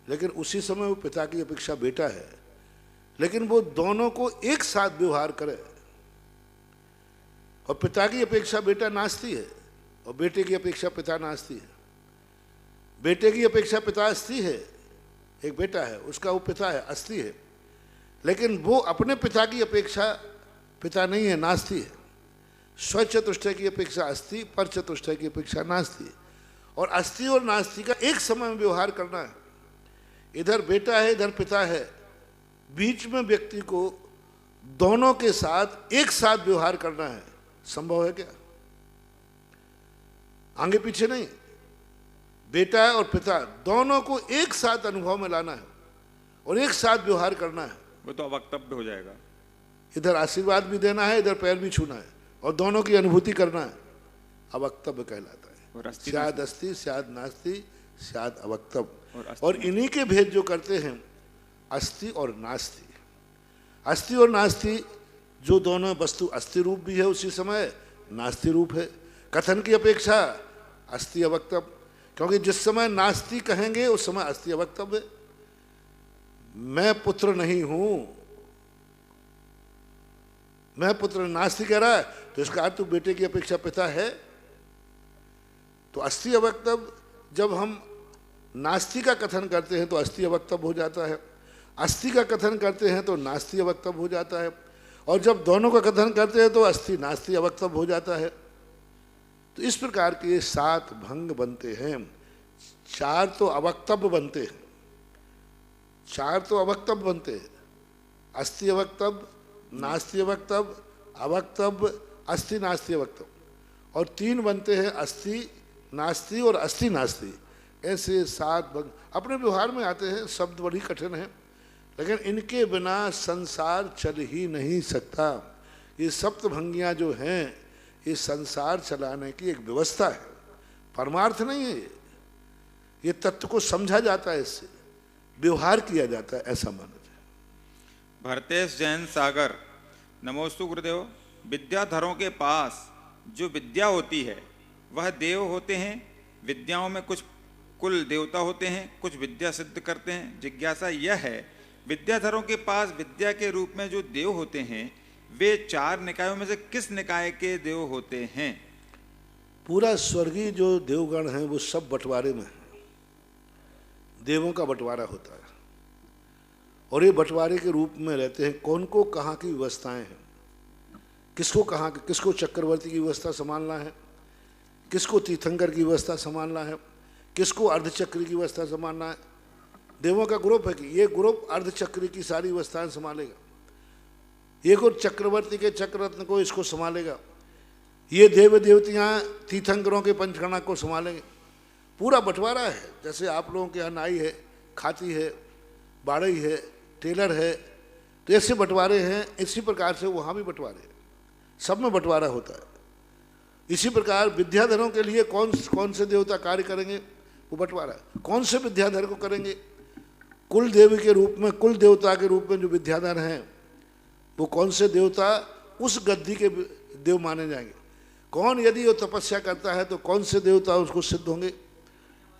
लेकिन उसी समय वो पिता की अपेक्षा बेटा है, लेकिन वो दोनों को एक साथ व्यवहार करे। और पिता की अपेक्षा बेटा नास्ती है और बेटे की अपेक्षा पिता नास्ती है। बेटे की अपेक्षा पिता अस्थि है, एक बेटा है उसका वो पिता है, अस्थि है, लेकिन वो अपने पिता की अपेक्षा पिता नहीं है, नास्ती है। स्व चतुष्टय की अपेक्षा अस्थि, पर चतुष्टय की अपेक्षा नास्ती। और अस्थि और नास्ति का एक समय में व्यवहार करना है। इधर बेटा है, इधर पिता है, बीच में व्यक्ति को दोनों के साथ एक साथ व्यवहार करना है। संभव है क्या? आगे पीछे नहीं, बेटा है और पिता दोनों को एक साथ अनुभव में लाना है और एक साथ व्यवहार करना है। वो तो अवक्तव्य हो जाएगा। इधर आशीर्वाद भी देना है, इधर पैर भी छूना है और दोनों की अनुभूति करना है। अवक्तव्य कहलाता है। स्याद अस्थि, स्याद नास्ति, स्याद अवक्तव्य। और इन्हीं के भेद जो करते हैं अस्थि और नास्ति। अस्थि और नास्ति जो दोनों वस्तु अस्थि रूप भी है, उसी समय नास्ति रूप है। कथन की अपेक्षा अस्थि अवक्तव्य, क्योंकि जिस समय नास्ति कहेंगे उस समय अस्थि अवक्तव्य। मैं पुत्र नहीं हूं, मैं पुत्र, नास्ति कह रहा है तो इसका अर्थ बेटे की अपेक्षा पिता है, तो अस्थि अवक्तव्य। जब हम नास्ति का कथन करते हैं तो अस्थि अवक्तव्य हो जाता है, अस्थि का कथन करते हैं तो नास्ति अवक्तव्य हो जाता है, और जब दोनों का कथन करते हैं तो अस्थि नास्ति अवक्तव्य हो जाता है। तो इस प्रकार के 7 भंग बनते हैं। 4 तो अवक्तव्य बनते हैं, 4 तो अवक्तव्य बनते हैं। अस्थि अवक्तव्य, नास्ति अवक्तव्य, अवक्तव्य, अस्थि नास्ति अवक्तव्य। और 3 बनते हैं अस्थि नास्ति और अस्थि नास्ति। ऐसे 7 भंग अपने व्यवहार में आते हैं। शब्द बड़ी कठिन है, लेकिन इनके बिना संसार चल ही नहीं सकता। ये सप्तभंगियाँ जो हैं ये संसार चलाने की एक व्यवस्था है, परमार्थ नहीं है। ये तत्व को समझा जाता है, इससे व्यवहार किया जाता है, ऐसा माना जाए। भरतेश जैन सागर, नमोस्तु गुरुदेव। विद्याधरों के पास जो विद्या होती है वह देव होते हैं। विद्याओं में कुछ कुल देवता होते हैं, कुछ विद्या सिद्ध करते हैं। जिज्ञासा यह है, विद्याधरों के पास विद्या के रूप में जो देव होते हैं वे 4 निकायों में से किस निकाय के देव होते हैं? पूरा स्वर्गीय जो देवगण हैं वो सब बंटवारे में है। देवों का बंटवारा होता है और ये बंटवारे के रूप में रहते हैं। कौन को कहाँ की व्यवस्थाएं हैं, किसको कहाँ, किसको चक्रवर्ती की व्यवस्था संभालना है, किसको तीर्थंकर की व्यवस्था संभालना है, किसको अर्धचक्री की व्यवस्था संभालना है। देवों का ग्रुप है कि ये ग्रुप अर्धचक्री की सारी व्यवस्थाएं संभालेगा, ये को चक्रवर्ती के चक्ररत्न को इसको संभालेगा, ये देव देवतियाँ तीर्थंकरों के पंचकर्णा को संभालेंगे। पूरा बंटवारा है। जैसे आप लोगों के यहाँ नाई है, खाती है, बाड़ई है, टेलर है, तो ऐसे बंटवारे हैं, इसी प्रकार से वहाँ भी बंटवारे हैं, सब में बंटवारा होता है। इसी प्रकार विद्याधरों के लिए कौन से देवता कार्य करेंगे, वो बंटवारा है। कौन से विद्याधर को करेंगे, कुल देवी के रूप में, कुल देवता के रूप में जो विद्याधर हैं वो कौन से देवता उस गद्दी के देव माने जाएंगे। कौन यदि वो तपस्या करता है तो कौन से देवता उसको सिद्ध होंगे।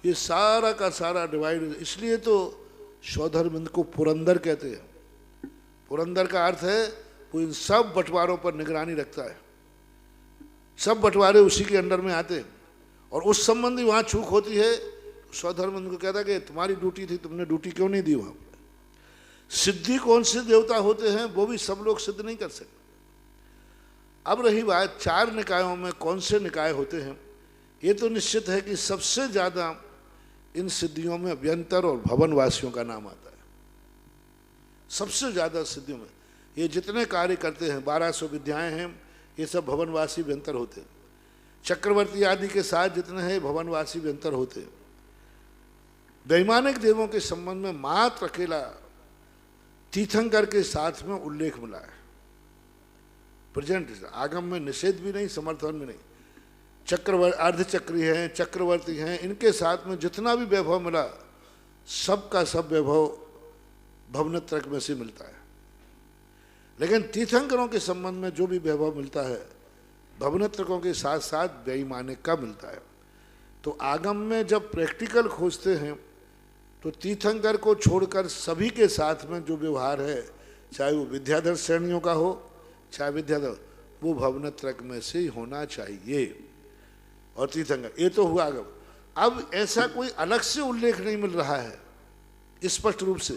ये सारा का सारा डिवाइड। इसलिए तो सौधर्मंद को पुरंदर कहते हैं। पुरंदर का अर्थ है वो इन सब बंटवारों पर निगरानी रखता है, सब बंटवारे उसी के अंडर में आते हैं। और उस संबंधी वहाँ चूक होती है, सौधर्मंद को कहता है कि तुम्हारी ड्यूटी थी, तुमने ड्यूटी क्यों नहीं दी वहाँ पर। सिद्धि कौन से देवता होते हैं वो भी सब लोग सिद्ध नहीं कर सकते। अब रही बात 4 निकायों में कौन से निकाय होते हैं, ये तो निश्चित है कि सबसे ज़्यादा इन सिद्धियों में अभ्यंतर और भवनवासियों का नाम आता है। सबसे ज़्यादा सिद्धियों में ये जितने कार्य करते हैं, 1200 विद्याएं हैं, ये सब भवनवासी अभ्यंतर होते हैं। चक्रवर्ती आदि के साथ जितने हैं भवनवासी अभ्यंतर होते हैं। वैमानिक देवों के संबंध में मात्र अकेला तीर्थंकर के साथ में उल्लेख मिला है। प्रेजेंट आगम में निषेध भी नहीं, समर्थन भी नहीं। अर्धचक्री हैं, चक्रवर्ती हैं, इनके साथ में जितना भी वैभव मिला सबका सब वैभव भवनत्रक में से मिलता है। लेकिन तीर्थंकरों के संबंध में जो भी वैभव मिलता है भवनत्रकों के साथ साथ वैमानिक का मिलता है। तो आगम में जब प्रैक्टिकल खोजते हैं तो तीर्थंकर को छोड़कर सभी के साथ में जो व्यवहार है, चाहे वो विद्याधर श्रेणियों का हो चाहे विद्याधर, वो भवनत्रक में से ही होना चाहिए। और तीर्थंकर ये तो हुआ आगम। अब ऐसा कोई अलग से उल्लेख नहीं मिल रहा है स्पष्ट रूप से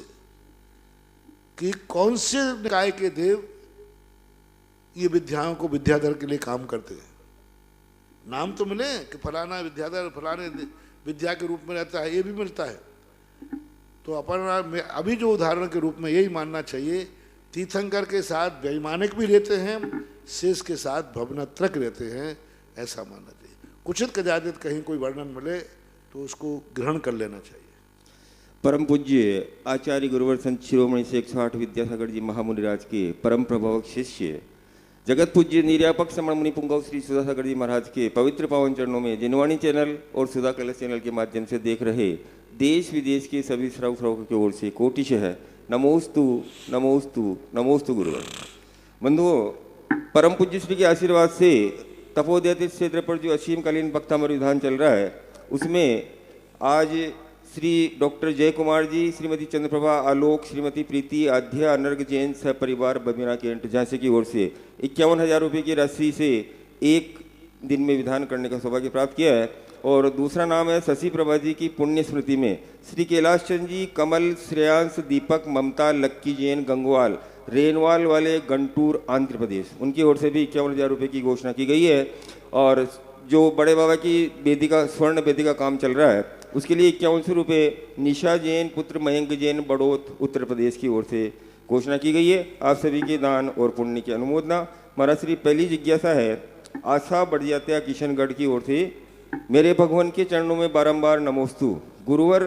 कि कौन से निकाय के देव ये विद्याओं को विद्याधर के लिए काम करते हैं। नाम तो मिले कि फलाना विद्याधर फलाने विद्या के रूप में रहता है, ये भी मिलता है। तो अपन अभी जो उदाहरण के रूप में यही मानना चाहिए, तीर्थंकर के साथ वैमानिक भी रहते हैं, शेष के साथ भवनत्रक रहते हैं, ऐसा मानना चाहिए। कुचित कदाचित कहीं कोई वर्णन मिले तो उसको ग्रहण कर लेना चाहिए। परम पूज्य आचार्य गुरुवर संत शिरोमणि से 108 विद्यासागर जी महामुनिराज के परम प्रभावक शिष्य जगत पूज्य निर्यापक समण मुनि पुंगव श्री सुधासागर जी महाराज के पवित्र पावन चरणों में जिनवाणी चैनल और सुधा कलश चैनल के माध्यम से देख रहे देश विदेश के सभी श्रावकों की ओर से कोटिशः नमोस्तु नमोस्तु नमोस्तु गुरुवर। बंधुओं, परम पूज्य श्री के आशीर्वाद से तपोदय क्षेत्र पर जो असीमकालीन वक्तामर विधान चल रहा है उसमें आज श्री डॉक्टर जय कुमार जी, श्रीमती चंद्रप्रभा आलोक, श्रीमती प्रीति आध्या अनर्ग जैन सह परिवार बबीना कैंट झांसी की ओर से 51,000 रुपये की राशि से एक दिन में विधान करने का सौभाग्य प्राप्त किया है। और दूसरा नाम है शशि प्रभा जी की पुण्य स्मृति में श्री कैलाश चंद जी, कमल, श्रेयांश, दीपक, ममता, लक्की जैन गंगवाल, रेनवाल वाले गंटूर आंध्र प्रदेश, उनकी ओर से भी 51,000 रुपये की घोषणा की गई है। और जो बड़े बाबा की वेदिका स्वर्ण वेदिका काम चल रहा है उसके लिए 5100 रुपये निशा जैन पुत्र मयंक जैन बड़ौत उत्तर प्रदेश की ओर से घोषणा की गई है। आप सभी के दान और पुण्य की अनुमोदना। महाराज श्री पहली जिज्ञासा है आशा बढ़ियात्या किशनगढ़ की ओर से, मेरे भगवान के चरणों में बारंबार नमोस्तु। गुरुवर,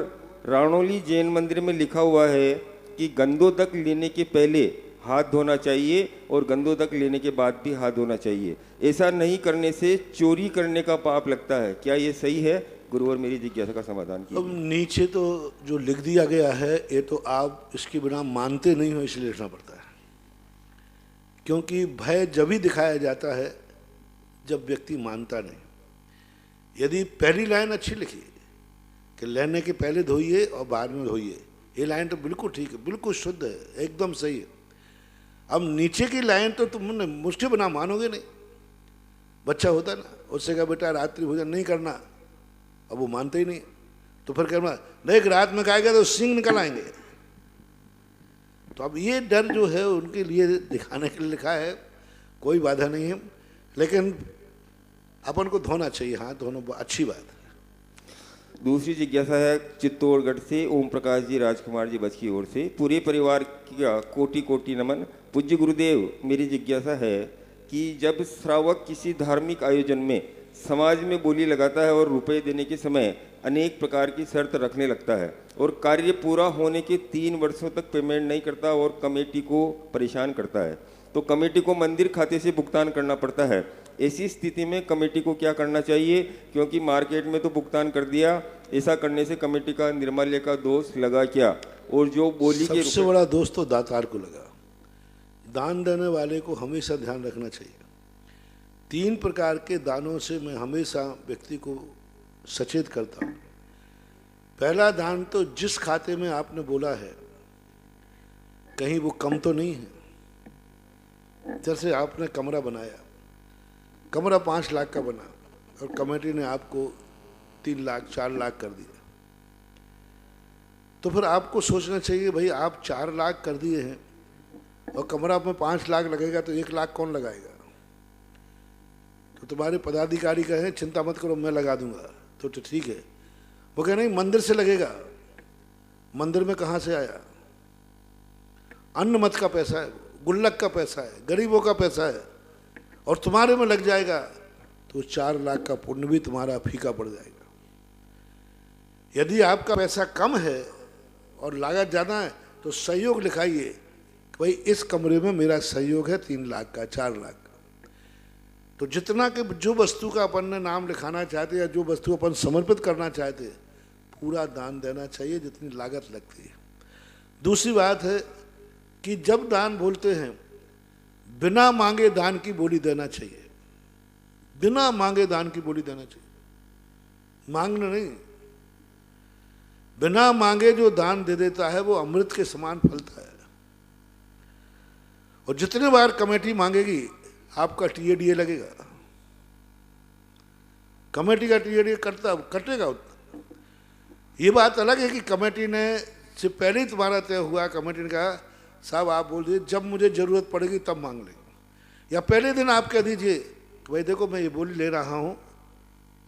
राणोली जैन मंदिर में लिखा हुआ है कि गंदोदक लेने के पहले हाथ धोना चाहिए और गंदोदक लेने के बाद भी हाथ धोना चाहिए। ऐसा नहीं करने से चोरी करने का पाप लगता है, क्या ये सही है? गुरुवर, मेरी जिज्ञासा का समाधान कीजिए। अब नीचे तो जो लिख दिया गया है ये तो आप इसके बिना मानते नहीं हो, इसलिए लिखना पड़ता है। क्योंकि भय जब ही दिखाया जाता है जब व्यक्ति मानता नहीं। यदि पहली लाइन अच्छी लिखी कि लेने के पहले धोइए और बाद में धोइए, ये लाइन तो बिल्कुल ठीक है, बिल्कुल शुद्ध है, एकदम सही है। अब नीचे की लाइन तो तुमने मुझके बिना मानोगे नहीं। बच्चा होता ना, उससे कहा बेटा रात्रि भोजन नहीं करना, अब वो मानते ही नहीं। तो फिर कहना नहीं रात में खाएगा तो सिंग निकल आएंगे। तो अब ये डर जो है उनके लिए दिखाने के लिए लिखा है, कोई बाधा नहीं है। लेकिन अपन को धोना चाहिए, हाथ धोना अच्छी बात है। दूसरी जिज्ञासा है चित्तौड़गढ़ से ओम प्रकाश जी राजकुमार जी बच की ओर से। पूरे परिवार का कोटि कोटि नमन। पूज्य गुरुदेव, मेरी जिज्ञासा है कि जब श्रावक किसी धार्मिक आयोजन में समाज में बोली लगाता है और रुपए देने के समय अनेक प्रकार की शर्त रखने लगता है और कार्य पूरा होने के 3 वर्षों तक पेमेंट नहीं करता और कमेटी को परेशान करता है, तो कमेटी को मंदिर खाते से भुगतान करना पड़ता है। ऐसी स्थिति में कमेटी को क्या करना चाहिए, क्योंकि मार्केट में तो भुगतान कर दिया, ऐसा करने से कमेटी का निर्माल्य का दोष लगा क्या? और जो बोली के सबसे बड़ा दोष तो दातार को लगा। दान देने वाले को हमेशा ध्यान रखना चाहिए। 3 प्रकार के दानों से मैं हमेशा व्यक्ति को सचेत करता हूँ। पहला दान तो जिस खाते में आपने बोला है कहीं वो कम तो नहीं है। जैसे आपने कमरा बनाया, कमरा 5 लाख का बना और कमेटी ने आपको 3 लाख 4 लाख कर दिया, तो फिर आपको सोचना चाहिए भाई आप 4 लाख कर दिए हैं और कमरा में 5 लाख लगेगा तो 1 लाख कौन लगाएगा? तो तुम्हारे पदाधिकारी कहे चिंता मत करो मैं लगा दूंगा, तो ठीक है। वो कहे नहीं मंदिर से लगेगा। मंदिर में कहाँ से आया? अन्न मत का पैसा है, गुल्लक का पैसा है, गरीबों का पैसा है और तुम्हारे में लग जाएगा तो 4 लाख का पुण्य भी तुम्हारा फीका पड़ जाएगा। यदि आपका पैसा कम है और लागत ज़्यादा है तो सहयोग लिखाइए कि भाई इस कमरे में मेरा सहयोग है 3 लाख का 4 लाख का। तो जितना कि जो वस्तु का अपन ने नाम लिखाना चाहते या जो वस्तु अपन समर्पित करना चाहते पूरा दान देना चाहिए जितनी लागत लगती है। दूसरी बात है कि जब दान बोलते हैं बिना मांगे दान की बोली देना चाहिए। बिना मांगे दान की बोली देना चाहिए, मांगना नहीं। बिना मांगे जो दान दे देता है वो अमृत के समान फलता है। और जितने बार कमेटी मांगेगी आपका टीएडीए लगेगा। कमेटी का टीएडीए कटेगा उतना। ये बात अलग है कि कमेटी ने से पहले ही तुम्हारा तय हुआ, कमेटी ने कहा साहब आप बोल दीजिए जब मुझे ज़रूरत पड़ेगी तब मांग लेंगे, या पहले दिन आप कह दीजिए कि भाई देखो मैं ये बोली ले रहा हूँ,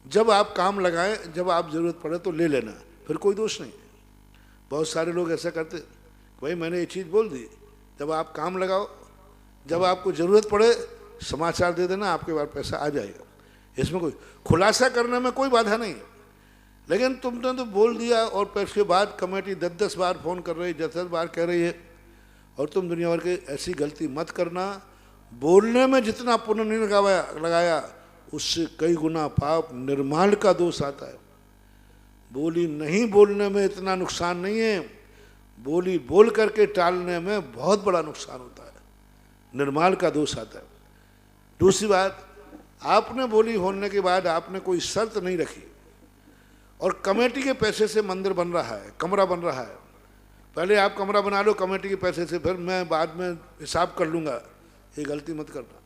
जब आप काम लगाएं जब आप ज़रूरत पड़े तो ले लेना, फिर कोई दोष नहीं। बहुत सारे लोग ऐसा करते भाई मैंने ये चीज़ बोल दी, जब आप काम लगाओ, जब आपको ज़रूरत पड़े समाचार दे देना, आपके पास पैसा आ जाएगा। इसमें कोई खुलासा करने में कोई बाधा नहीं है। लेकिन तुमने तो बोल दिया और फिर उसके बाद कमेटी 10-10 बार फ़ोन कर रही है, 10-10 बार कह रही है, और तुम दुनिया भर के ऐसी गलती मत करना। बोलने में जितना पुण्य नहीं लगाया उससे कई गुना पाप निर्माण का दोष आता है। बोली नहीं बोलने में इतना नुकसान नहीं है, बोली बोल करके टालने में बहुत बड़ा नुकसान होता है, निर्माण का दोष आता है। दूसरी बात, आपने बोली होने के बाद आपने कोई शर्त नहीं रखी और कमेटी के पैसे से मंदिर बन रहा है, कमरा बन रहा है, पहले आप कमरा बना लो कमेटी के पैसे से, फिर मैं बाद में हिसाब कर लूँगा, ये गलती मत करना।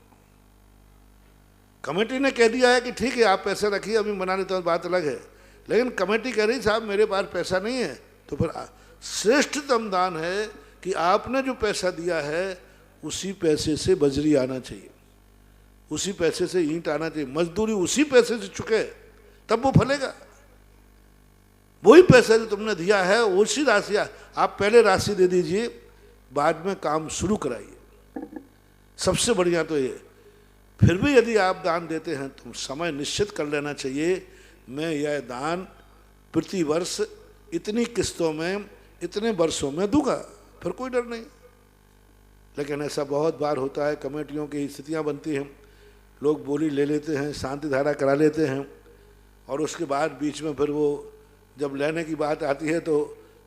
कमेटी ने कह दिया है कि ठीक है आप पैसे रखिए अभी बना लेते हैं, बात अलग है, लेकिन कमेटी कह रही साहब मेरे पास पैसा नहीं है, तो फिर श्रेष्ठतम दान है कि आपने जो पैसा दिया है उसी पैसे से बजरी आना चाहिए, उसी पैसे से ईंट आना चाहिए, मजदूरी उसी पैसे से चुके तब वो फलेगा। वही पैसा जो तुमने दिया है उसी राशि आप पहले राशि दे दीजिए, बाद में काम शुरू कराइए, सबसे बढ़िया तो ये। फिर भी यदि आप दान देते हैं तो समय निश्चित कर लेना चाहिए, मैं यह दान प्रति वर्ष इतनी किस्तों में इतने वर्षों में दूंगा, फिर कोई डर नहीं। लेकिन ऐसा बहुत बार होता है, कमेटियों की स्थितियां बनती हैं, लोग बोली ले लेते हैं, शांति धारा करा लेते हैं और उसके बाद बीच में फिर वो जब लेने की बात आती है तो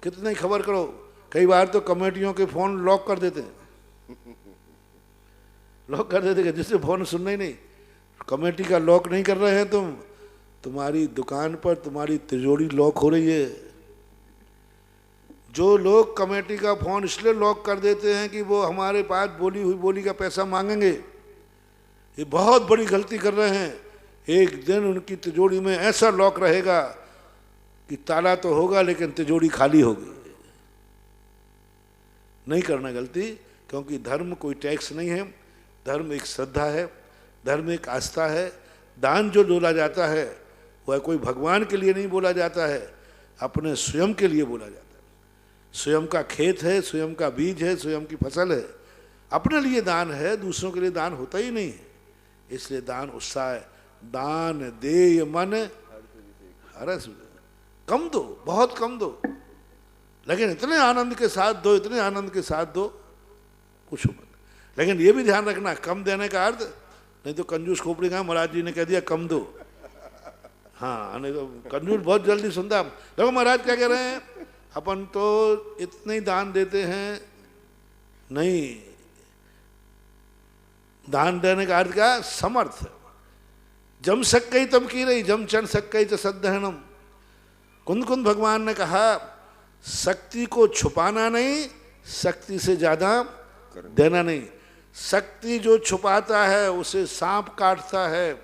कितने खबर करो, कई बार तो कमेटियों के फ़ोन लॉक कर देते हैं, लॉक कर देते हैं जिससे फ़ोन सुनना ही नहीं। कमेटी का लॉक नहीं कर रहे हैं तुम, तुम्हारी दुकान पर तुम्हारी तिजोरी लॉक हो रही है। जो लोग कमेटी का फ़ोन इसलिए लॉक कर देते हैं कि वो हमारे पास बोली हुई बोली का पैसा मांगेंगे, ये बहुत बड़ी गलती कर रहे हैं। एक दिन उनकी तिजोरी में ऐसा लॉक रहेगा कि ताला तो होगा लेकिन तिजोरी खाली होगी। नहीं करना गलती, क्योंकि धर्म कोई टैक्स नहीं है, धर्म एक श्रद्धा है, धर्म एक आस्था है, दान जो बोला जाता है वह कोई भगवान के लिए नहीं बोला जाता है, अपने स्वयं के लिए बोला जाता है। स्वयं का खेत है, स्वयं का बीज है, स्वयं की फसल है, अपने लिए दान है, दूसरों के लिए दान होता ही नहीं है। इसलिए दान उत्साह है। दान देय मन हरस, कम दो, बहुत कम दो, लेकिन इतने आनंद के साथ दो, इतने आनंद के साथ दो, कुछ मत। लेकिन ये भी ध्यान रखना, कम देने का अर्थ नहीं तो कंजूस खोपड़ी का महाराज जी ने कह दिया कम दो। हाँ, नहीं तो कंजूस बहुत जल्दी सुनता है। देखो महाराज क्या कह रहे हैं, अपन तो इतने ही दान देते हैं। नहीं, दान देने का अर्थ क्या? समर्थ। जम सक्कई तम की रही, जम चढ़ सक्कई च सद्धहनम। कुंद कुंद भगवान ने कहा शक्ति को छुपाना नहीं, शक्ति से ज्यादा देना नहीं। शक्ति जो छुपाता है उसे सांप काटता है,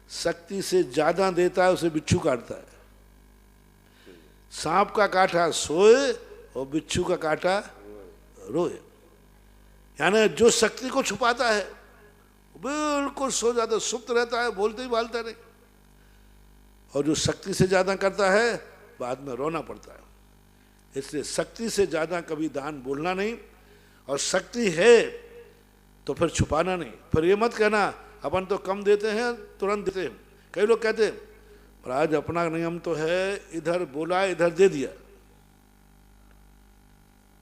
शक्ति से ज्यादा देता है उसे बिच्छू काटता है। सांप का काटा सोए और बिच्छू का काटा रोए। यानी जो शक्ति को छुपाता है बिल्कुल सो जाता, सुप्त रहता है, बोलते ही बालता नहीं। और जो शक्ति से ज्यादा करता है बाद में रोना पड़ता है। इसलिए शक्ति से ज्यादा कभी दान बोलना नहीं, और शक्ति है तो फिर छुपाना नहीं। फिर ये मत कहना अपन तो कम देते हैं तुरंत देते हैं। कई लोग कहते हैं महाराज अपना नियम तो है इधर बोला इधर दे दिया,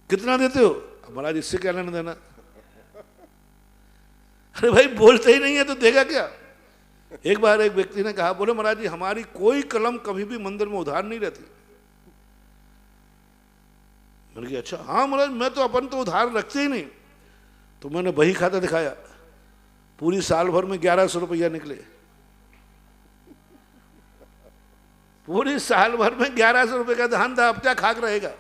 कितना देते हो? महाराज इससे क्या लेना देना? अरे भाई बोलते ही नहीं है तो देगा क्या? एक बार एक व्यक्ति ने कहा, बोले महाराज जी हमारी कोई कलम कभी भी मंदिर में उधार नहीं रहती। मैंने कहा अच्छा, हाँ महाराज मैं तो अपन तो उधार रखते ही नहीं। तो मैंने बही खाता दिखाया, पूरी साल भर में 1100 रुपया निकले। पूरी साल भर में 1100 रुपये का धान था, अब क्या खाक रहेगा।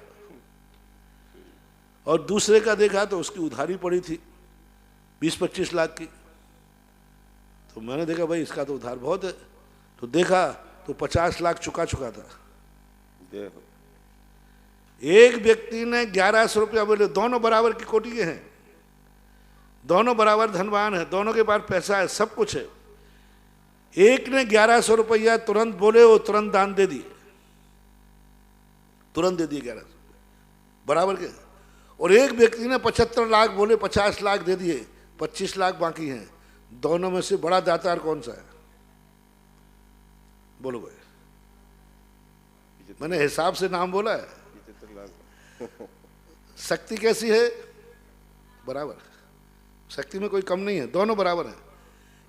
और दूसरे का देखा तो उसकी उधारी पड़ी थी 20-25 लाख की। तो मैंने देखा भाई इसका तो उधार बहुत है, तो देखा तो 50 लाख चुका था। एक व्यक्ति ने 1100 रुपया बोले, दोनों बराबर की कोटि के हैं, दोनों बराबर धनवान है, दोनों के पास पैसा है, सब कुछ है। एक ने 1100 रुपया तुरंत बोले, वो तुरंत दान दे दिए, तुरंत दे दिए 1100 बराबर के। और एक व्यक्ति ने 75 लाख बोले, 50 लाख दे दिए, 25 लाख बाकी हैं। दोनों में से बड़ा दातार कौन सा है? बोलो भाई। मैंने हिसाब से नाम बोला है। शक्ति कैसी है? बराबर। शक्ति में कोई कम नहीं है, दोनों बराबर है।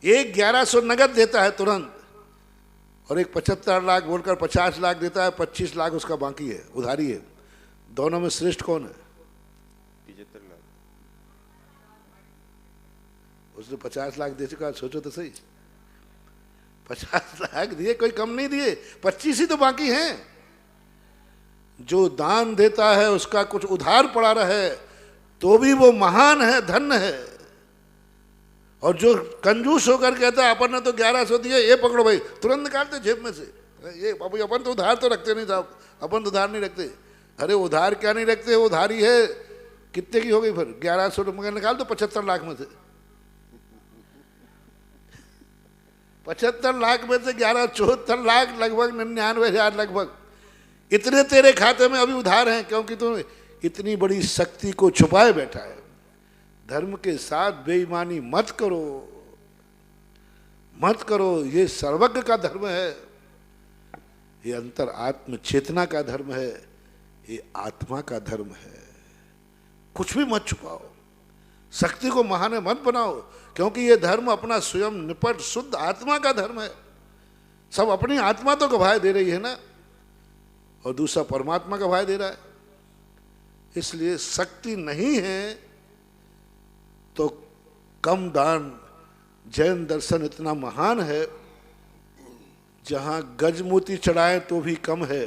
एक 1100 नगद देता है तुरंत, और एक 75 लाख बोलकर 50 लाख देता है, 25 लाख उसका बाकी है, उधारी है। दोनों में श्रेष्ठ कौन है? 75 लाख। उसने 50 लाख दे चुका, सोचो तो सही। 50 लाख दिए, कोई कम नहीं दिए, 25 ही तो बाकी हैं। जो दान देता है उसका कुछ उधार पड़ा रहे तो भी वो महान है, धन्य है। और जो कंजूस होकर कहता है अपन ने तो 1100 दिए, ये पकड़ो भाई, तुरंत निकालते जेब में से। ये अभी अपन तो उधार तो रखते नहीं साहब, अपन तो उधार नहीं रखते। अरे उधार क्या नहीं रखते, उधारी है। कितने की हो गई फिर? 1100 रुपये निकाल दो 75 लाख में से। 75 लाख में से 74 लाख लगभग 99,000 लगभग इतने तेरे खाते में अभी उधार हैं, क्योंकि तू इतनी बड़ी शक्ति को छुपाए बैठा है। धर्म के साथ बेईमानी मत करो, मत करो। ये सर्वज्ञ का धर्म है, ये अंतर आत्म चेतना का धर्म है, ये आत्मा का धर्म है। कुछ भी मत छुपाओ, शक्ति को महान मत बनाओ, क्योंकि ये धर्म अपना स्वयं निपट शुद्ध आत्मा का धर्म है। सब अपनी आत्मा तो गवाह दे रही है ना, और दूसरा परमात्मा गवाह दे रहा है। इसलिए शक्ति नहीं है तो कम दान। जैन दर्शन इतना महान है, जहां गजमोती चढ़ाएं तो भी कम है,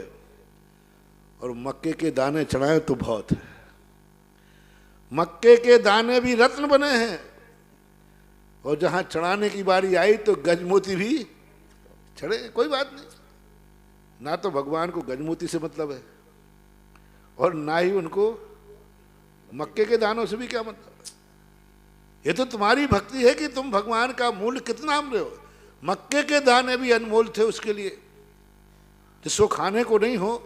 और मक्के के दाने चढ़ाएं तो बहुत है। मक्के के दाने भी रत्न बने हैं, और जहां चढ़ाने की बारी आई तो गजमोती भी चढ़े। कोई बात नहीं, ना तो भगवान को गजमोती से मतलब है, और ना ही उनको मक्के के दानों से भी क्या मतलब। ये तो तुम्हारी भक्ति है कि तुम भगवान का मूल्य कितना मान रहे हो। मक्के के दाने भी अनमोल थे उसके लिए, जिसको खाने को नहीं हो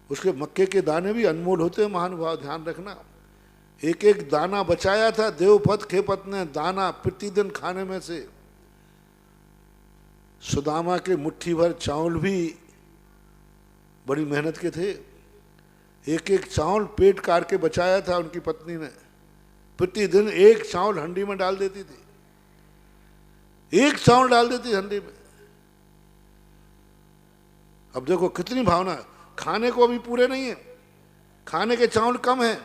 उसके मक्के के दाने भी अनमोल होते हैं महानुभाव, ध्यान रखना। एक एक दाना बचाया था देवपत खेपत ने, दाना प्रतिदिन खाने में से। सुदामा के मुट्ठी भर चावल भी बड़ी मेहनत के थे, एक एक चावल पेट काट के बचाया था उनकी पत्नी ने। प्रतिदिन एक चावल हंडी में डाल देती थी, एक चावल डाल देती हंडी में। अब देखो कितनी भावना, खाने को अभी पूरे नहीं है, खाने के चावल कम है,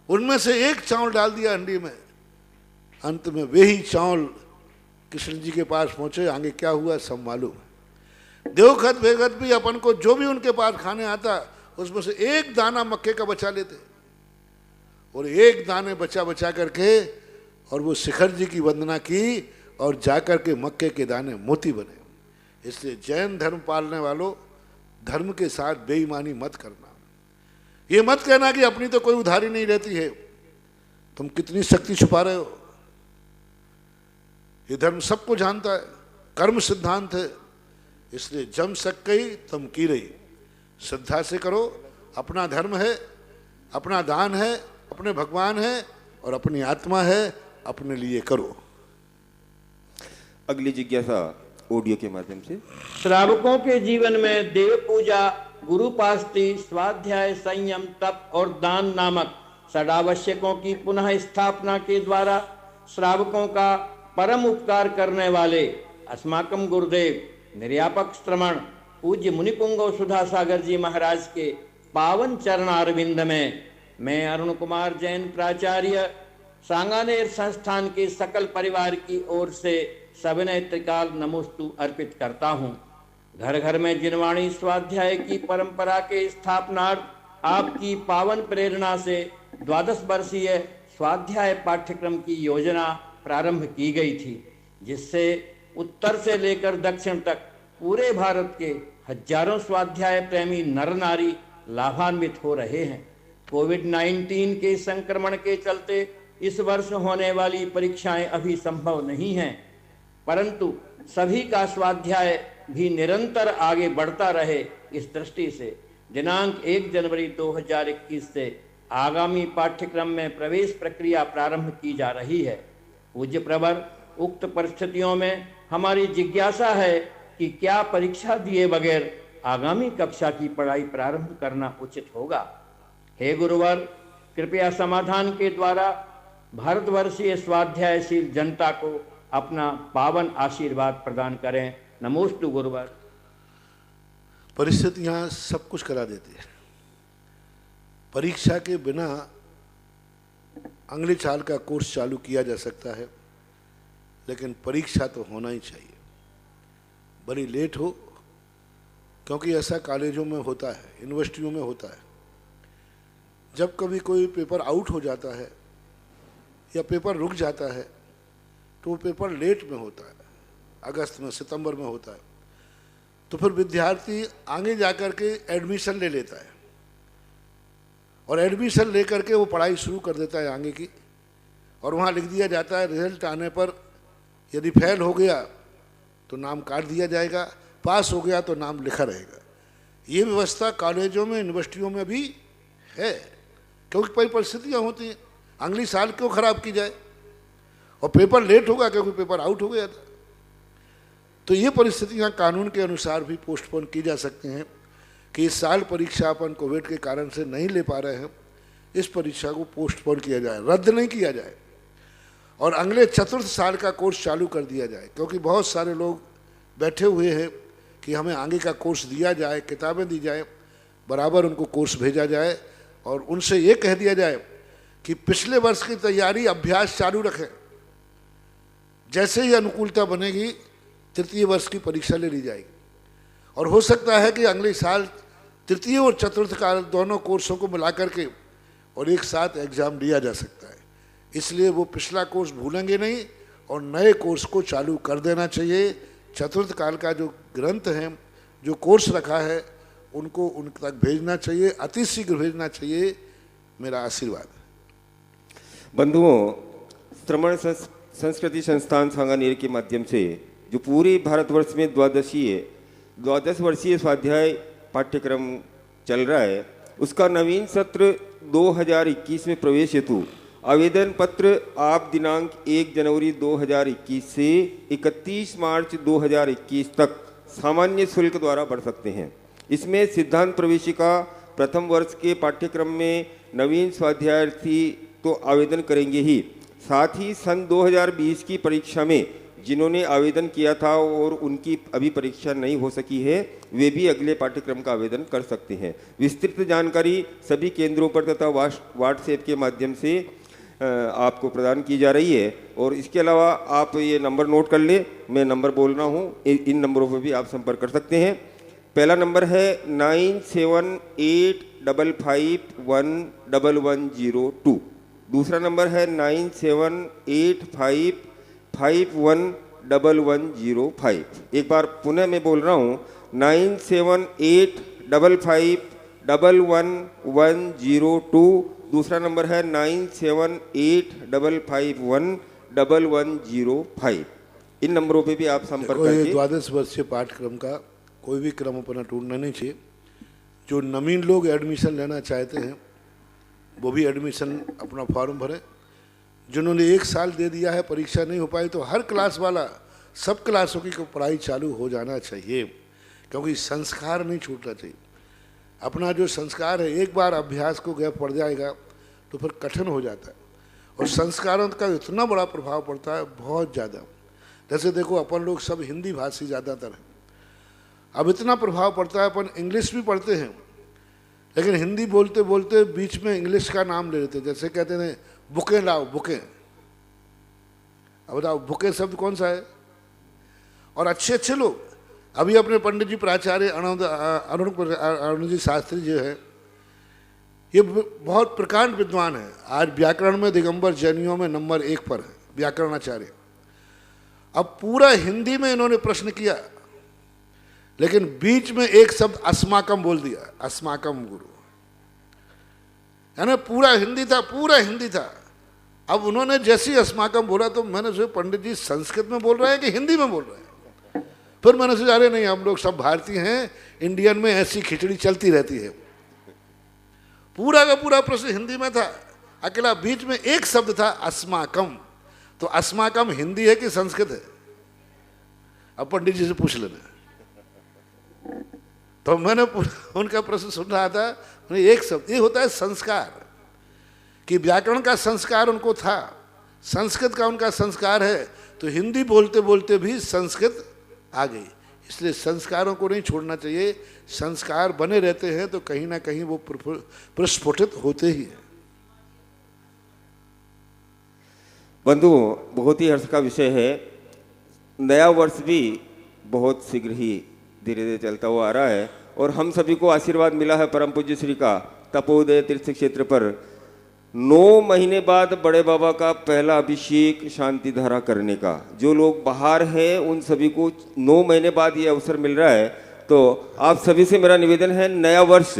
उनमें से एक चावल डाल दिया हंडी में। अंत में वे ही चावल कृष्ण जी के पास पहुंचे, आगे क्या हुआ सब मालूम है। देवखत भेगत भी अपन को जो भी उनके पास खाने आता उसमें से एक दाना मक्के का बचा लेते, और एक दाने बचा बचा करके और वो शिखर जी की वंदना की और जाकर के मक्के के दाने मोती बने। इसलिए जैन धर्म पालने वालों, धर्म के साथ बेईमानी मत करना। ये मत कहना कि अपनी तो कोई उधारी नहीं रहती है, तुम कितनी शक्ति छुपा रहे हो। ये धर्म सबको जानता है, कर्म सिद्धांत है। इसलिए जम सक गई तम की रही, श्रद्धा से करो। अपना धर्म है, अपना दान है, अपने भगवान है और अपनी आत्मा है, अपने लिए करो। अगली जिज्ञासा ऑडियो के माध्यम से। श्रावकों के जीवन में देव पूजा, गुरुपास्ति, स्वाध्याय, संयम, तप और दान नामक षडावश्यकों की पुनः स्थापना के द्वारा श्रावकों का परम उपकार करने वाले अस्माकम गुरुदेव निर्यापक श्रमण पूज्य मुनिपुंगव सुधा सागर जी महाराज के पावन चरण अरविंद में मैं अरुण कुमार जैन प्राचार्य सांगानेर संस्थान के सकल परिवार की ओर से सविनय त्रिकाल नमोस्तु अर्पित करता हूँ। घर घर में जिनवाणी स्वाध्याय की परंपरा के स्थापनार्थ आपकी पावन प्रेरणा से 12 वर्षीय स्वाध्याय पाठ्यक्रम की योजना प्रारंभ की गई थी, जिससे उत्तर से लेकर दक्षिण तक पूरे भारत के हजारों स्वाध्याय प्रेमी नर नारी लाभान्वित हो रहे हैं। कोविड-19 के संक्रमण के चलते इस वर्ष होने वाली परीक्षाएं अभी संभव नहीं हैं, परंतु सभी का स्वाध्याय भी निरंतर आगे बढ़ता रहे, इस दृष्टि से दिनांक 1 जनवरी 2021 से आगामी पाठ्यक्रम में प्रवेश प्रक्रिया प्रारंभ की जा रही है। पूज्य प्रवर, उक्त परिस्थितियों में हमारी जिज्ञासा है कि क्या परीक्षा दिए बगैर आगामी कक्षा की पढ़ाई प्रारंभ करना उचित होगा? हे गुरुवर, कृपया समाधान के द्वारा भारतवर्षीय स्वाध्यायशील जनता को अपना पावन आशीर्वाद प्रदान करें। नमोस्तु गुरुवर। परिस्थितियां सब कुछ करा देती है। परीक्षा के बिना अगले साल का कोर्स चालू किया जा सकता है, लेकिन परीक्षा तो होना ही चाहिए, बड़ी लेट हो, क्योंकि ऐसा कॉलेजों में होता है, यूनिवर्सिटियों में होता है। जब कभी कोई पेपर आउट हो जाता है या पेपर रुक जाता है तो वो पेपर लेट में होता है, अगस्त में, सितंबर में होता है, तो फिर विद्यार्थी आगे जाकर के एडमिशन ले लेता है और एडमिशन लेकर के वो पढ़ाई शुरू कर देता है आगे की, और वहाँ लिख दिया जाता है रिजल्ट आने पर यदि फेल हो गया तो नाम काट दिया जाएगा, पास हो गया तो नाम लिखा रहेगा। ये व्यवस्था कॉलेजों में, यूनिवर्सिटियों में भी है, क्योंकि कई परिस्थितियाँ होती हैं। अगली साल क्यों खराब की जाए, और पेपर लेट होगा क्योंकि पेपर आउट हो गया था। तो ये परिस्थितियाँ कानून के अनुसार भी पोस्टपोन की जा सकती हैं कि इस साल परीक्षा अपन कोविड के कारण से नहीं ले पा रहे हैं, इस परीक्षा को पोस्टपोन किया जाए, रद्द नहीं किया जाए, और अगले चतुर्थ साल का कोर्स चालू कर दिया जाए। क्योंकि बहुत सारे लोग बैठे हुए हैं कि हमें आगे का कोर्स दिया जाए, किताबें दी जाए, बराबर उनको कोर्स भेजा जाए और उनसे ये कह दिया जाए कि पिछले वर्ष की तैयारी, अभ्यास चालू रखें, जैसे ही अनुकूलता बनेगी तृतीय वर्ष की परीक्षा ले ली जाएगी। और हो सकता है कि अगले साल तृतीय और चतुर्थ काल दोनों कोर्सों को मिला करके और एक साथ एग्जाम लिया जा सकता है। इसलिए वो पिछला कोर्स भूलेंगे नहीं और नए कोर्स को चालू कर देना चाहिए। चतुर्थ काल का जो ग्रंथ है, जो कोर्स रखा है, उनको उन तक भेजना चाहिए, अति शीघ्र भेजना चाहिए। मेरा आशीर्वाद। बंधुओं, श्रमण संस्कृति संस्थान सांगानेर के माध्यम से जो पूरे भारतवर्ष में 12 वर्षीय स्वाध्याय पाठ्यक्रम चल रहा है, उसका नवीन सत्र 2021 में प्रवेश हेतु आवेदन पत्र आप दिनांक 1 जनवरी 2021 से 31 मार्च 2021 तक सामान्य शुल्क द्वारा भर सकते हैं। इसमें सिद्धांत प्रवेशिका प्रथम वर्ष के पाठ्यक्रम में नवीन स्वाध्यायार्थी तो आवेदन करेंगे ही, साथ ही सन 2020 की परीक्षा में जिन्होंने आवेदन किया था और उनकी अभी परीक्षा नहीं हो सकी है, वे भी अगले पाठ्यक्रम का आवेदन कर सकते हैं। विस्तृत जानकारी सभी केंद्रों पर तथा व्हाट्सएप के माध्यम से आपको प्रदान की जा रही है। और इसके अलावा आप ये नंबर नोट कर ले, मैं नंबर बोल रहा हूँ, इन नंबरों पर भी आप संपर्क कर सकते हैं। पहला नंबर है 9785511102। दूसरा नंबर है 9785511105। एक बार पुनः मैं बोल रहा हूँ 9785511102। दूसरा नंबर है 9785511105। इन नंबरों पे भी आप संपर्क करके 12 वर्षीय पाठ्यक्रम का कोई भी क्रम अपना टूटना नहीं चाहिए। जो नवीन लोग एडमिशन लेना चाहते हैं वो भी एडमिशन अपना फॉर्म भरें। जिन्होंने 1 साल दे दिया है, परीक्षा नहीं हो पाई, तो हर क्लास वाला सब क्लासों की पढ़ाई चालू हो जाना चाहिए, क्योंकि संस्कार नहीं छूटना चाहिए। अपना जो संस्कार है, एक बार अभ्यास को गैप पड़ जाएगा तो फिर कठिन हो जाता है। और संस्कारों का इतना बड़ा प्रभाव पड़ता है, बहुत ज़्यादा। जैसे देखो, अपन लोग सब हिंदी भाषी ज़्यादातर हैं, अब इतना प्रभाव पड़ता है। अपन इंग्लिश भी पढ़ते हैं, लेकिन हिंदी बोलते बोलते बीच में इंग्लिश का नाम ले लेते हैं। जैसे कहते हैं बुकें लाओ, बुकें। अब बताओ बुकें शब्द कौन सा है? और अच्छे अच्छे लोग, अभी अपने पंडित जी प्राचार्य अरुण जी शास्त्री जो है, ये बहुत प्रकांड विद्वान है। आज व्याकरण में दिगंबर जैनियों में नंबर 1 पर है, व्याकरणाचार्य। अब पूरा हिंदी में इन्होंने प्रश्न किया, लेकिन बीच में एक शब्द अस्माकम बोल दिया, अस्माकम गुरु। यानी पूरा हिंदी था, पूरा हिंदी था। अब उन्होंने जैसी अस्माकम बोला तो मैंने सोचा पंडित जी संस्कृत में बोल रहे हैं कि हिंदी में बोल रहे हैं। फिर मैंने सोचा अरे नहीं, हम लोग सब भारतीय हैं, इंडियन में ऐसी खिचड़ी चलती रहती है। पूरा का पूरा प्रश्न हिंदी में था, अकेला बीच में एक शब्द था अस्माकम। तो अस्माकम हिंदी है कि संस्कृत है? अब पंडित जी से पूछ लेना। तो मैंने उनका प्रश्न सुन रहा था, एक शब्द, ये होता है संस्कार, कि व्याकरण का संस्कार उनको था, संस्कृत का उनका संस्कार है, तो हिंदी बोलते बोलते भी संस्कृत आ गई। इसलिए संस्कारों को नहीं छोड़ना चाहिए। संस्कार बने रहते हैं तो कहीं ना कहीं वो प्रस्फुटित होते ही हैं। बंधुओं, बहुत ही हर्ष का विषय है। नया वर्ष भी बहुत शीघ्र ही धीरे धीरे चलता हुआ आ रहा है और हम सभी को आशीर्वाद मिला है परम पूज्य श्री का तपोदय तीर्थ क्षेत्र पर 9 महीने बाद बड़े बाबा का पहला अभिषेक शांति धारा करने का। जो लोग बाहर हैं उन सभी को 9 महीने बाद ये अवसर मिल रहा है। तो आप सभी से मेरा निवेदन है, नया वर्ष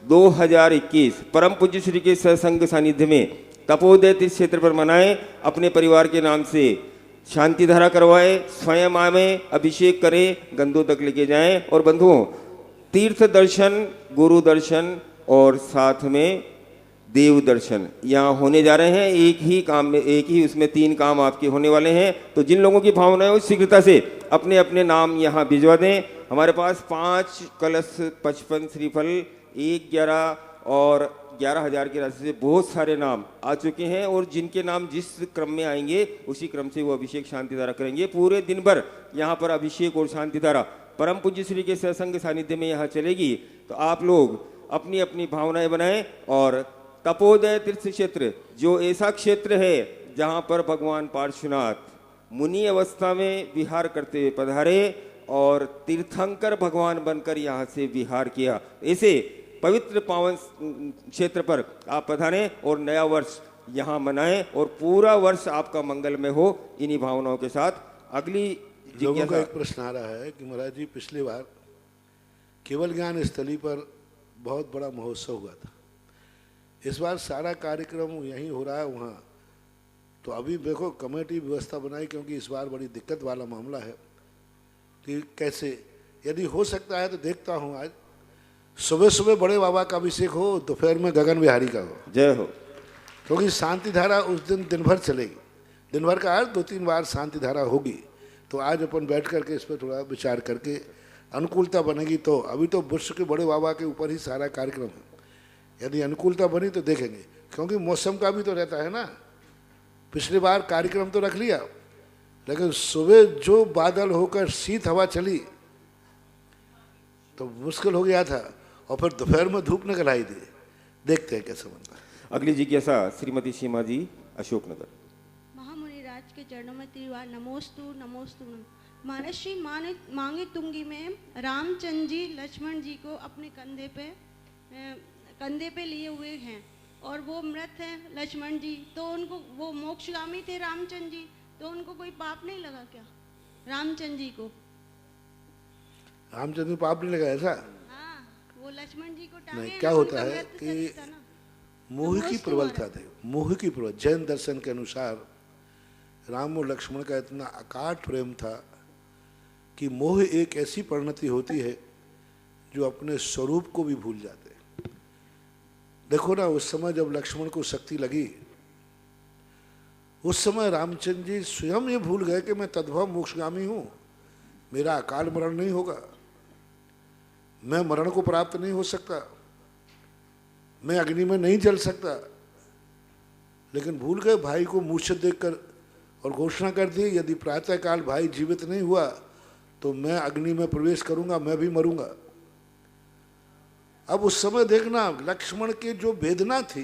2021 परम पूज्य श्री के सत्संग सानिध्य में तपोदय तीर्थ क्षेत्र पर मनाएं। अपने परिवार के नाम से शांति धारा करवाएं, स्वयं आवे, अभिषेक करें, गंधोदक लेके जाएं। और बंधुओं, तीर्थ दर्शन, गुरु दर्शन और साथ में देव दर्शन यहाँ होने जा रहे हैं। एक ही काम में, एक ही उसमें 3 काम आपके होने वाले हैं। तो जिन लोगों की भावना है उस शीघ्रता से अपने अपने नाम यहाँ भिजवा दें। हमारे पास 5 कलश 55 श्रीफल 1-11 और 11,000 की राशि से बहुत सारे नाम आ चुके हैं और जिनके नाम जिस क्रम में आएंगे उसी क्रम से वो अभिषेक शांति धारा करेंगे। पूरे दिन भर यहाँ पर अभिषेक और शांति धारा परम पूज्य श्री के सत्संग सानिध्य में यहाँ चलेगी। तो आप लोग अपनी अपनी भावनाएं बनाएं और तपोदय तीर्थ क्षेत्र जो ऐसा क्षेत्र है जहाँ पर भगवान पार्श्वनाथ मुनि अवस्था में विहार करते हुए पधारे और तीर्थंकर भगवान बनकर यहाँ से विहार किया, ऐसे पवित्र पावन क्षेत्र पर आप पधारें और नया वर्ष यहाँ मनाएं और पूरा वर्ष आपका मंगलमय हो। इन्हीं भावनाओं के साथ अगली लोगों का एक प्रश्न आ रहा है कि महाराज जी, पिछली बार केवल ज्ञान स्थली पर बहुत बड़ा महोत्सव हुआ था, इस बार सारा कार्यक्रम यहीं हो रहा है, वहाँ तो अभी देखो कमेटी व्यवस्था बनाई, क्योंकि इस बार बड़ी दिक्कत वाला मामला है कि कैसे, यदि हो सकता है तो देखता हूँ आज सुबह सुबह बड़े बाबा का अभिषेक हो, दोपहर में गगन बिहारी का हो, जय हो। क्योंकि शांति धारा उस दिन दिन भर चलेगी, दिन भर का आज 2-3 बार शांति धारा होगी। तो आज अपन बैठ करके इस पर थोड़ा विचार करके अनुकूलता बनेगी। तो अभी तो विश्व के बड़े बाबा के ऊपर ही सारा कार्यक्रम है, यदि अनुकूलता बनी तो देखेंगे, क्योंकि मौसम का भी तो रहता है ना। पिछली बार कार्यक्रम तो रख लिया, लेकिन सुबह जो बादल होकर शीत हवा चली तो मुश्किल हो गया था, और फिर दोपहर में धूप निकल आई थी। देखते हैं कैसे बनता है। अगली जिज्ञासा श्रीमती सीमा जी, अशोकनगर। महामुनि राज के चरणों में त्रिवार नमोस्तु नमोस्तु। महर्षि मांगे तुंगी में रामचंद्र जी लक्ष्मण जी को अपने कंधे पे लिए हुए हैं और वो मृत हैं लक्ष्मण जी, तो उनको वो मोक्षगामी थे रामचंद्र जी, तो उनको कोई पाप नहीं लगा क्या रामचंद्र जी को? रामचंद्र पाप नहीं लगा ऐसा? हाँ, वो लक्ष्मण जी को टांगे नहीं, क्या होता है कि मोह की प्रबलता थे, मोह की प्रबल। जैन दर्शन के अनुसार राम और लक्ष्मण का इतना अकाट प्रेम था कि मोह एक ऐसी परिणति होती है जो अपने स्वरूप को भी भूल जाते। देखो ना, उस समय जब लक्ष्मण को शक्ति लगी, उस समय रामचंद्र जी स्वयं ये भूल गए कि मैं तद्भव मोक्षगामी हूं, मेरा अकाल मरण नहीं होगा, मैं मरण को प्राप्त नहीं हो सकता, मैं अग्नि में नहीं जल सकता। लेकिन भूल गए, भाई को मूर्छित देखकर और घोषणा कर दी, यदि प्रातःकाल भाई जीवित नहीं हुआ तो मैं अग्नि में प्रवेश करूंगा, मैं भी मरूंगा। अब उस समय देखना, लक्ष्मण की जो वेदना थी,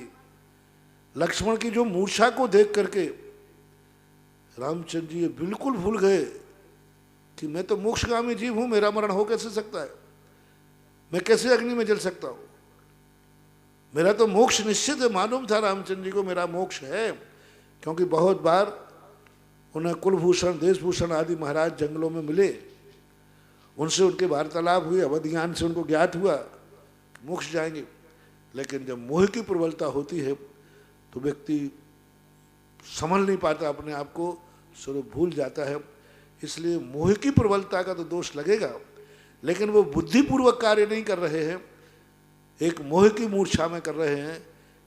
लक्ष्मण की जो मूर्छा को देख करके रामचंद्र जी बिल्कुल भूल गए कि मैं तो मोक्षगामी जीव हूं, मेरा मरण हो कैसे सकता है, मैं कैसे अग्नि में जल सकता हूं, मेरा तो मोक्ष निश्चित है। मालूम था रामचंद्र जी को मेरा मोक्ष है, क्योंकि बहुत बार उन्हें कुलभूषण देशभूषण आदि महाराज जंगलों में मिले, उनसे उनके वार्तालाप हुए, अवध ज्ञान से उनको ज्ञात हुआ मोक्ष जाएंगे। लेकिन जब मोह की प्रबलता होती है तो व्यक्ति संभल नहीं पाता अपने आप को, स्वरूप भूल जाता है। इसलिए मोह की प्रबलता का तो दोष लगेगा, लेकिन वो बुद्धिपूर्वक कार्य नहीं कर रहे हैं, एक मोह की मूर्छा में कर रहे हैं,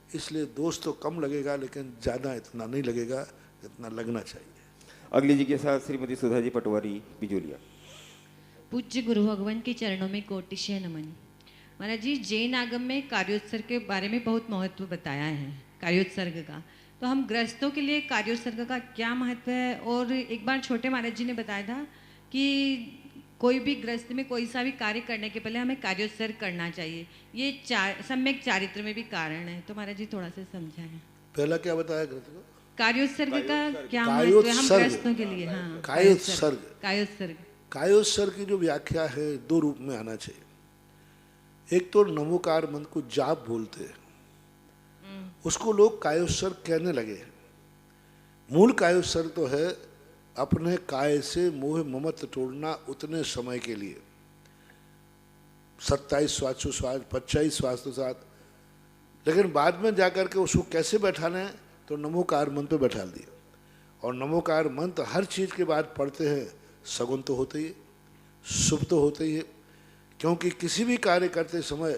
इसलिए दोष तो कम लगेगा, लेकिन ज़्यादा इतना नहीं लगेगा जितना लगना चाहिए। अगली जिज्ञासा श्रीमती सुधा जी पटवारी, बिजोलिया। पूज्य गुरु भगवान के चरणों में कोटिशय नमन। महाराज जी, जैन आगम में कार्योत्सर्ग के बारे में बहुत महत्व बताया है, कार्योत्सर्ग का। तो हम गृहस्थों के लिए कार्योत्सर्ग का क्या महत्व है? और एक बार छोटे महाराज जी ने बताया था कि कोई भी गृहस्थ में कोई सा भी कार्य करने के पहले हमें कार्योत्सर्ग करना चाहिए, ये सम्यक चारित्र में भी कारण है। तो महाराज जी थोड़ा सा समझाएं। पहला क्या बताया गृहस्थ को? कार्योत्सर्ग का क्या महत्व है हम गृहस्थों के लिए? हाँ, कायोत्सर्ग। कायोत्सर्ग कायोत्सर्ग की जो व्याख्या है 2 रूप में आना चाहिए। एक तो नमोकार मंत्र को जाप बोलते हैं, उसको लोग कायोत्सर्ग कहने लगे हैं। मूल कायोत्सर्ग तो है अपने काय से मोह ममत्व तोड़ना उतने समय के लिए, 27 श्वासोश्वास 25 श्वासोश्वास। लेकिन बाद में जाकर के उसको कैसे बैठाना है, तो नमोकार मंत्र पे बैठा दिया। और नमोकार मंत्र हर चीज़ के बाद पढ़ते हैं, सगुन तो होते ही है, शुभ तो होते ही है, क्योंकि किसी भी कार्य करते समय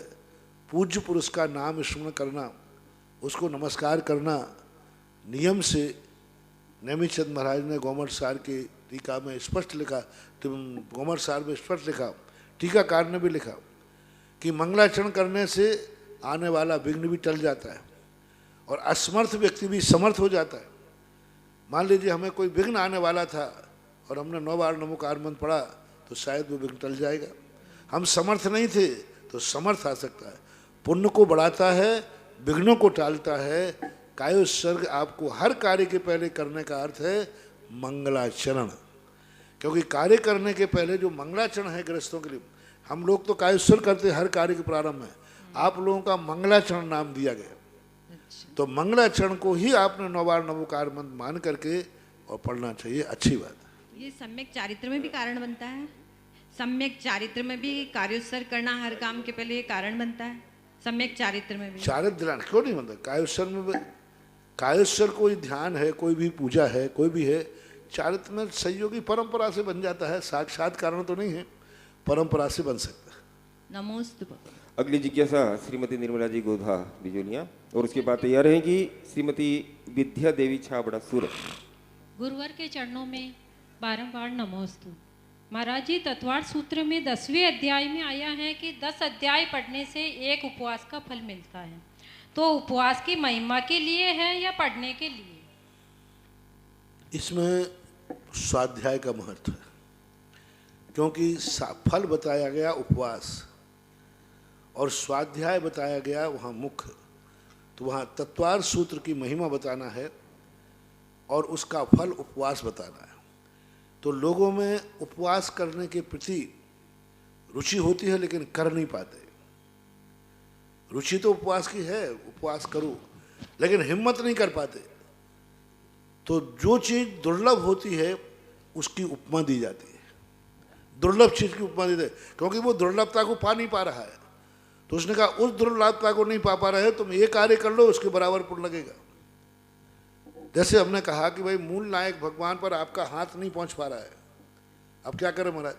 पूज्य पुरुष का नाम स्मरण करना, उसको नमस्कार करना नियम से नेमिचंद महाराज ने गोमट सार की टीका में स्पष्ट लिखा, तो गोमट सार में स्पष्ट लिखा, टीकाकार ने भी लिखा कि मंगलाचरण करने से आने वाला विघ्न भी टल जाता है और असमर्थ व्यक्ति भी समर्थ हो जाता है। मान लीजिए हमें कोई विघ्न आने वाला था और हमने 9 बार नमोकार मंत्र पढ़ा तो शायद वो विघ्न टल जाएगा। हम समर्थ नहीं थे तो समर्थ आ सकता है। पुण्य को बढ़ाता है, विघ्नों को टालता है। कायोत्सर्ग आपको हर कार्य के पहले करने का अर्थ है मंगलाचरण, क्योंकि कार्य करने के पहले जो मंगलाचरण है गृहस्थों के लिए, हम लोग तो कायोत्सर्ग करते हर कार्य के प्रारंभ में, आप लोगों का मंगलाचरण नाम दिया गया। तो मंगलाचरण को ही आपने 9 बार नमोकार मंत्र मान करके और पढ़ना चाहिए, अच्छी बात है। ये सम्यक चारित्र में भी कारण बनता है, सम्यक चारित्र में भी कार्योत्सर्ग करना हर काम के पहले ये कारण बनता है, सम्यक चारित्र में भी। चारित्र क्यों नहीं बनता? कायोत्सर्ग में कायेश्वर कोई ध्यान है, कोई भी पूजा है, कोई भी है, चारित्र में सहयोगी परंपरा से बन जाता है, साक्षात कारण तो नहीं है, परंपरा से बन सकता है। नमोस्तु। अगली जिज्ञासा श्रीमती निर्मला जी गोधा बिजोलिया, और उसके बाद तैयार रहेंगी श्रीमती विद्या देवी छाबड़ा सूरत। गुरुवर के चरणों में बारंबार नमोस्तु। महाराज जी, तत्वार्थ सूत्र में 10वें अध्याय में आया है कि 10 अध्याय पढ़ने से एक उपवास का फल मिलता है। तो उपवास की महिमा के लिए है या पढ़ने के लिए? इसमें स्वाध्याय का महत्व है, क्योंकि फल बताया गया उपवास और स्वाध्याय बताया गया वहाँ मुख्य, तो वहाँ तत्वार्थ सूत्र की महिमा बताना है और उसका फल उपवास बताना है। तो लोगों में उपवास करने के प्रति रुचि होती है लेकिन कर नहीं पाते। रुचि तो उपवास की है, उपवास करो, लेकिन हिम्मत नहीं कर पाते। तो जो चीज़ दुर्लभ होती है उसकी उपमा दी जाती है, दुर्लभ चीज़ की उपमा दी जाती है, क्योंकि वो दुर्लभता को पा नहीं पा रहा है। तो उसने कहा उस दुर्लभता को नहीं पा रहे, तुम ये कार्य कर लो, उसके बराबर पुण्य लगेगा। जैसे हमने कहा कि भाई मूल नायक भगवान पर आपका हाथ नहीं पहुंच पा रहा है, अब क्या करें महाराज,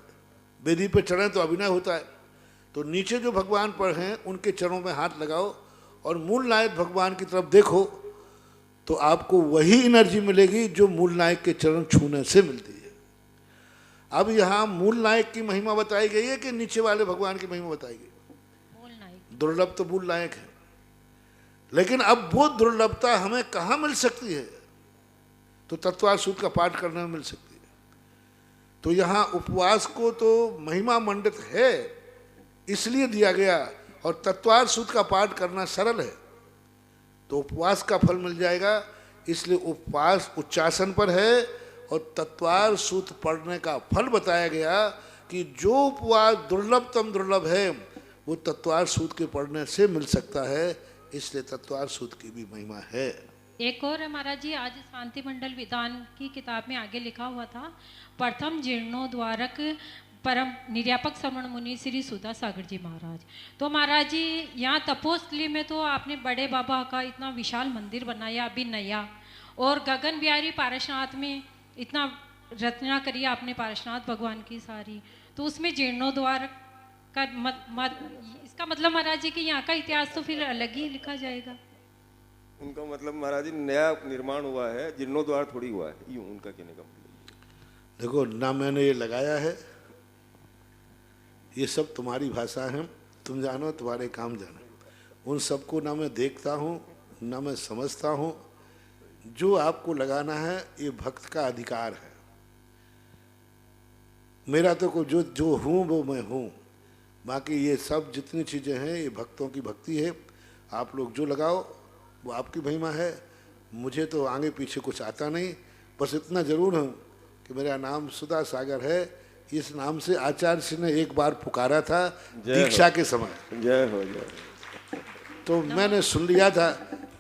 वेदी पे चढ़े तो अभिनय होता है, तो नीचे जो भगवान पर हैं उनके चरणों में हाथ लगाओ और मूल नायक भगवान की तरफ देखो, तो आपको वही एनर्जी मिलेगी जो मूल नायक के चरण छूने से मिलती है। अब यहाँ मूल नायक की महिमा बताई गई है कि नीचे वाले भगवान की महिमा बताई गई? दुर्लभ तो मूल नायक है, लेकिन अब वो दुर्लभता हमें कहाँ मिल सकती है? तो तत्वार्थ सूत्र का पाठ करने में मिल सकती है। तो यहाँ उपवास को तो महिमा मंडित है इसलिए दिया गया, और तत्वार्थ सूत्र का पाठ करना सरल है तो उपवास का फल मिल जाएगा, इसलिए उपवास उच्चासन पर है। और तत्वार्थ सूत्र पढ़ने का फल बताया गया कि जो उपवास दुर्लभतम दुर्लभ है वो तत्वार्थ सूत्र के पढ़ने से मिल सकता है, इसलिए तत्वार्थ सूत्र की भी महिमा है। एक और है महाराज जी, आज शांति मंडल विधान की किताब में आगे लिखा हुआ था, प्रथम जीर्णोद्वारक परम निर्यापक श्रवण मुनि श्री सुधा सागर जी महाराज। तो महाराज जी यहाँ तपोस्थली में तो आपने बड़े बाबा का इतना विशाल मंदिर बनाया अभी नया, और गगन बिहारी पारसनाथ में इतना रचना करी आपने पारसनाथ भगवान की सारी, तो उसमें जीर्णोद्वार का इसका मतलब महाराज जी कि यहाँ का इतिहास तो फिर अलग ही लिखा जाएगा। उनका मतलब महाराज जी नया निर्माण हुआ है, जीर्णोद्वार थोड़ी हुआ है, यूं उनका कहने का मतलब। देखो ना मैंने ये लगाया है, ये सब तुम्हारी भाषा है, तुम जानो तुम्हारे काम जानो। उन सबको ना मैं देखता हूँ ना मैं समझता हूँ, जो आपको लगाना है ये भक्त का अधिकार है। मेरा तो जो जो हूँ वो मैं हूँ, बाकी ये सब जितनी चीज़ें हैं ये भक्तों की भक्ति है। आप लोग जो लगाओ वो आपकी महिमा है, मुझे तो आगे पीछे कुछ आता नहीं। बस इतना जरूर हूँ कि मेरा नाम सुधा सागर है, इस नाम से आचार्य जी ने एक बार पुकारा था दीक्षा के समय। जय हो जय। तो मैंने सुन लिया था,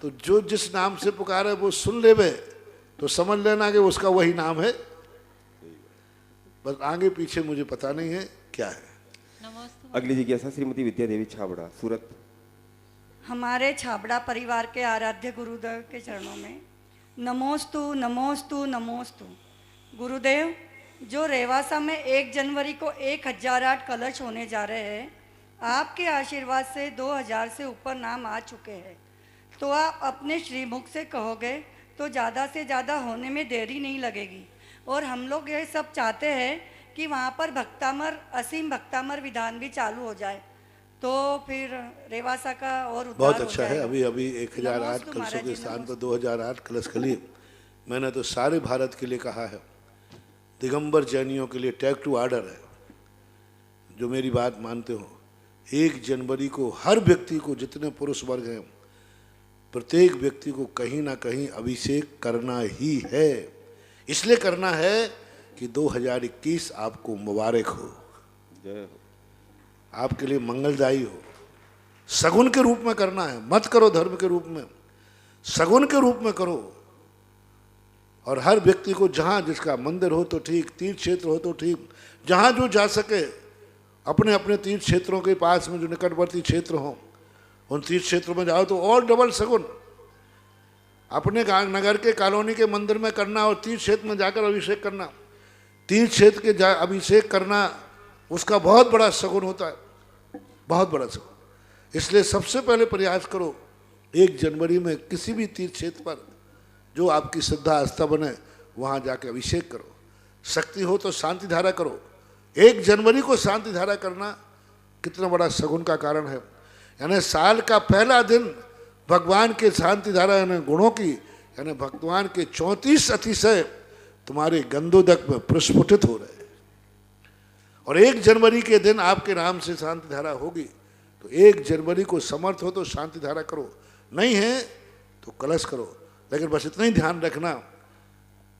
तो जो जिस नाम से पुकारे वो सुन लेवे तो समझ लेना कि उसका वही नाम है। बस आगे पीछे मुझे पता नहीं है क्या है। अगली जिज्ञासा श्रीमती विद्या देवी छाबड़ा सूरत। हमारे छाबड़ा परिवार के आराध्य गुरुदेव के चरणों में नमोस्तु नमोस्तु नमोस्तु। गुरुदेव, जो रेवासा में 1 जनवरी को 1008 कलश होने जा रहे हैं, आपके आशीर्वाद से 2000 से ऊपर नाम आ चुके हैं, तो आप अपने श्रीमुख से कहोगे तो ज़्यादा से ज़्यादा होने में देरी नहीं लगेगी। और हम लोग ये सब चाहते हैं कि वहाँ पर भक्तामर असीम भक्तामर विधान भी चालू हो जाए, तो फिर रेवासा का और उद्धार बहुत अच्छा है। अभी अभी 1008 कलशों के स्थान पर 2008 कलश के लिए मैंने तो सारे भारत के लिए कहा है, दिगंबर जैनियों के लिए टैग टू ऑर्डर है, जो मेरी बात मानते हो। 1 जनवरी को हर व्यक्ति को, जितने पुरुष वर्ग हैं, प्रत्येक व्यक्ति को कहीं ना कहीं अभिषेक करना ही है। इसलिए करना है कि 2021 आपको मुबारक हो, जय हो, आपके लिए मंगलदायी हो। सगुन के रूप में करना है, मत करो धर्म के रूप में, सगुन के रूप में करो। और हर व्यक्ति को जहाँ जिसका मंदिर हो तो ठीक, तीर्थ क्षेत्र हो तो ठीक, जहाँ जो जा सके अपने अपने तीर्थ क्षेत्रों के पास में जो निकटवर्ती क्षेत्र हों उन तीर्थ क्षेत्रों में जाओ तो और डबल सगुन। अपने नगर के कॉलोनी के मंदिर में करना और तीर्थ क्षेत्र में जाकर अभिषेक करना, तीर्थ क्षेत्र के अभिषेक करना उसका बहुत बड़ा सगुन होता है, बहुत बड़ा सगुन। इसलिए सबसे पहले प्रयास करो 1 जनवरी में किसी भी तीर्थ क्षेत्र पर जो आपकी श्रद्धा आस्था बने वहाँ जाके अभिषेक करो। शक्ति हो तो शांति धारा करो। 1 जनवरी को शांति धारा करना कितना बड़ा सगुन का कारण है। यानी साल का पहला दिन भगवान के शांति धारा यानी गुणों की यानी भगवान के 34 अतिशय तुम्हारे गंधोदक में प्रस्फुटित हो रहे हैं। और 1 जनवरी के दिन आपके नाम से शांति धारा होगी तो 1 जनवरी को समर्थ हो तो शांति धारा करो, नहीं है तो कलश करो। लेकिन बस इतना ही ध्यान रखना,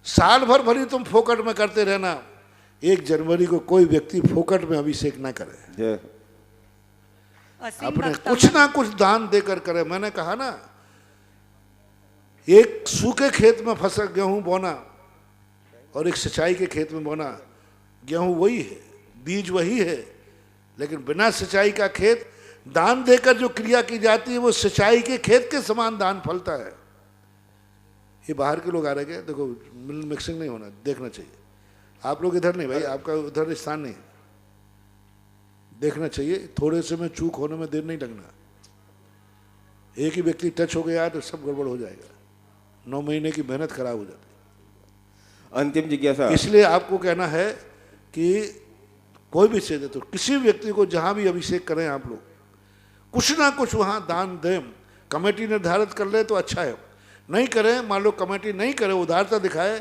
साल भर भरी तुम फोकट में करते रहना, 1 जनवरी को कोई व्यक्ति फोकट में अभिषेक ना करे, अपने कुछ ना कुछ दान देकर करे। मैंने कहा ना, एक सूखे खेत में फसल गेहूं बोना और एक सिंचाई के खेत में बोना, गेहूं वही है, बीज वही है, लेकिन बिना सिंचाई का खेत दान देकर जो क्रिया की जाती है वो सिंचाई के खेत के समान दान फलता है। ये बाहर के लोग आ रहे हैं, देखो मिक्सिंग नहीं होना, देखना चाहिए। आप लोग इधर नहीं भाई, आपका उधर स्थान नहीं, देखना चाहिए। थोड़े से में चूक होने में देर नहीं लगना। एक ही व्यक्ति टच हो गया तो सब गड़बड़ हो जाएगा, 9 महीने की मेहनत खराब हो जाती है। अंतिम जिज्ञासा, इसलिए आपको कहना है कि कोई भी चीज है तो किसी व्यक्ति को जहां भी अभिषेक करें आप लोग कुछ ना कुछ वहां दान दें। कमेटी निर्धारित कर ले तो अच्छा है, नहीं करें, मान लो कमेटी नहीं करे, उदारता दिखाए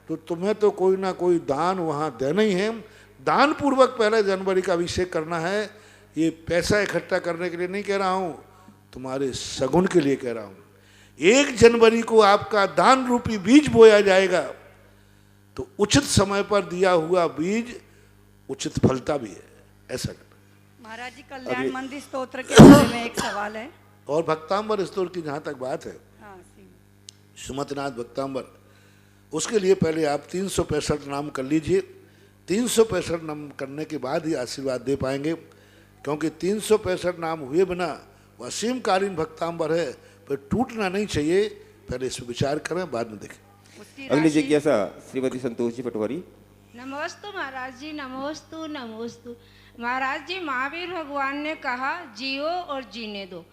तो तुम्हें तो कोई ना कोई दान वहां देना ही है। दान पूर्वक 1 जनवरी का अभिषेक करना है। ये पैसा इकट्ठा करने के लिए नहीं कह रहा हूं, तुम्हारे सगुन के लिए कह रहा हूं। 1 जनवरी को आपका दान रूपी बीज बोया जाएगा तो उचित समय पर दिया हुआ बीज उचित फलता भी है, ऐसा करना। महाराज जी, कल्याण मंदिर स्तोत्र के बारे में एक सवाल है। और भक्तांबर स्तोत्र की जहां तक बात है, हाँ, सुमतनाथ भक्तांबर, उसके लिए पहले आप 365 नाम कर लीजिए। 365 नाम करने के बाद ही आशीर्वाद दे पाएंगे, क्योंकि 365 नाम हुए बिना वो असीमकालीन भक्तांबर है, पर टूटना नहीं चाहिए। पहले इस पर विचार करें, बाद में देखें। अगली जिज्ञासा श्रीमती संतोष जी पटवारी। नमोस्तु महाराज जी, नमोस्तु नमोस्तु। महाराज जी, महावीर भगवान ने कहा जियो और जीने दो,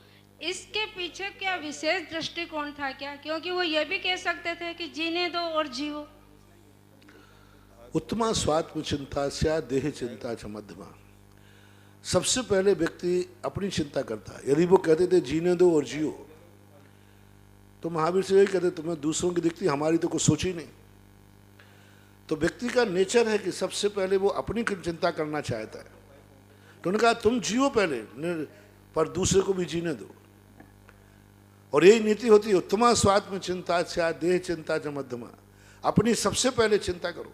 इसके पीछे क्या विशेष दृष्टिकोण था क्या? क्योंकि वो ये भी कह सकते थे कि जीने दो और जियो। उत्तमा स्वात्म चिंता स्या देह चिंता च मध्यमा। सबसे पहले व्यक्ति अपनी चिंता करता है। यदि वो कहते थे जीने दो और जियो, तो महावीर से यही कहते तुम्हें दूसरों की दिखती, हमारी तो कुछ सोची नहीं। तो व्यक्ति का नेचर है कि सबसे पहले वो अपनी चिंता करना चाहता है। तो उन्होंने कहा तुम जियो पहले, पर दूसरे को भी जीने दो। और यही नीति होती है, उत्तमा स्वात्म चिंता स्या देह चिंता च मध्यमा। अपनी सबसे पहले चिंता करो,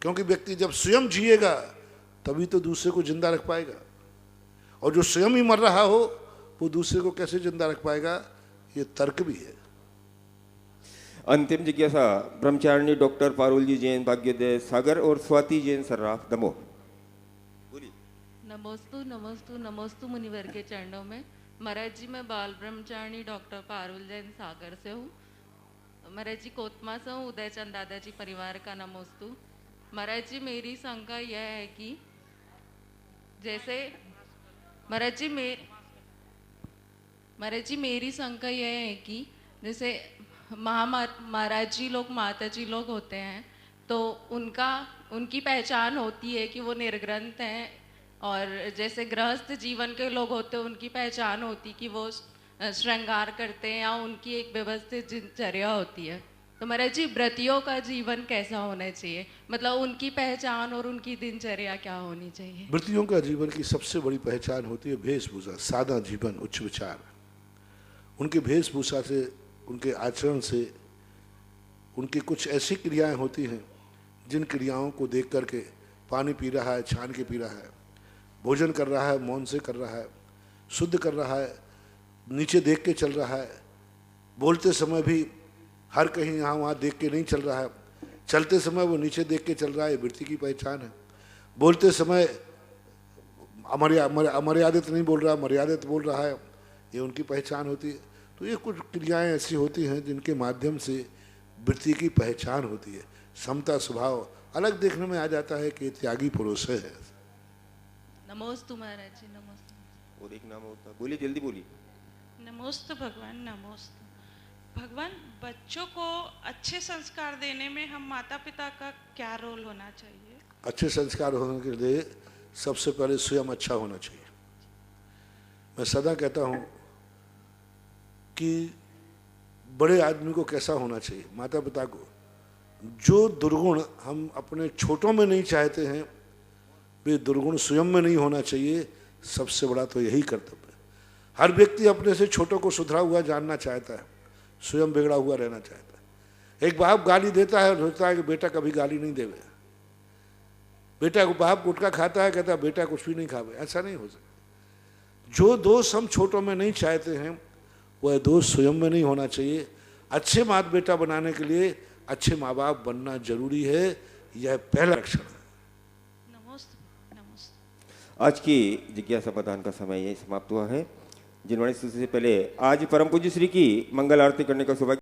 क्योंकि व्यक्ति जब स्वयं जिएगा तभी तो दूसरे को जिंदा रख पाएगा, और जो स्वयं ही मर रहा हो वो दूसरे को कैसे जिंदा रख पाएगा, ये तर्क भी है। अंतिम जिज्ञासा ब्रह्मचारिणी डॉक्टर पारुल जी जैन, भाग्योदय सागर और स्वाति जैन सर्राफ दमोह। नमोस्तु नमोस्तु नमोस्तु मुनिवर के चरणों में। महाराज जी, मैं बाल ब्रह्मचारिणी डॉक्टर पारुल जैन सागर से हूँ। महाराज जी, कोतमा से हूँ, उदय चंद दादाजी परिवार का नमोस्तु। महाराज जी, मेरी शंका यह है कि जैसे महाराज जी मेरी शंका यह है कि जैसे महाराज जी लोग, माता जी लोग होते हैं तो उनकी पहचान होती है कि वो निर्ग्रंथ हैं, और जैसे गृहस्थ जीवन के लोग होते हैं उनकी पहचान होती कि वो श्रृंगार करते हैं या उनकी एक व्यवस्थित दिनचर्या होती है। तो महाराज जी, व्रतियों का जीवन कैसा होना चाहिए? मतलब उनकी पहचान और उनकी दिनचर्या क्या होनी चाहिए? व्रतियों का जीवन की सबसे बड़ी पहचान होती है वेशभूषा, सादा जीवन, उच्च विचार। उनके वेशभूषा से, उनके आचरण से, उनकी कुछ ऐसी क्रियाएं होती हैं जिन क्रियाओं को देख करके पानी पी रहा है, छान के पी रहा है, भोजन कर रहा है, मौन से कर रहा है, शुद्ध कर रहा है, नीचे देख के चल रहा है, बोलते समय भी हर कहीं यहाँ वहाँ देख के नहीं चल रहा है, चलते समय वो नीचे देख के चल रहा है, वृत्ति की पहचान है। बोलते समय अमर्यादित नहीं बोल रहा, मर्यादित बोल रहा है, ये उनकी पहचान होती है। तो ये कुछ क्रियाएं ऐसी होती हैं जिनके माध्यम से वृत्ति की पहचान होती है। समता स्वभाव अलग देखने में आ जाता है कि त्यागी पुरुष है। नमोस्तु महाराज जी, नमोस्तु। और एक नाम होता, बोलिए जल्दी बोलिए। नमोस्तु भगवान, नमोस्तु भगवान। बच्चों को अच्छे संस्कार देने में हम माता पिता का क्या रोल होना चाहिए? अच्छे संस्कार होने के लिए सबसे पहले स्वयं अच्छा होना चाहिए। मैं सदा कहता हूँ कि बड़े आदमी को कैसा होना चाहिए, माता पिता को जो दुर्गुण हम अपने छोटों में नहीं चाहते हैं वे दुर्गुण स्वयं में नहीं होना चाहिए। सबसे बड़ा तो यही कर्तव्य है। हर व्यक्ति अपने से छोटों को सुधरा हुआ जानना चाहता है, स्वयं बिगड़ा हुआ रहना चाहता है। एक बाप गाली देता है, सोचता है कि बेटा कभी गाली नहीं देवे। बेटा को बाप गुटखा खाता है, कहता है बेटा कुछ भी नहीं खावे। ऐसा नहीं हो सकता। जो दोष हम छोटों में नहीं चाहते हैं वह दोष स्वयं में नहीं होना चाहिए। अच्छे माता बेटा बनाने के लिए अच्छे माँ बाप बनना जरूरी है। यह पहला लक्षण है। आज की जिज्ञासा प्रदान का समय यही समाप्त हुआ है। जिनवाणी स्तुति से पहले आज परम पूज्य श्री की मंगल आरती करने का सौभाग्य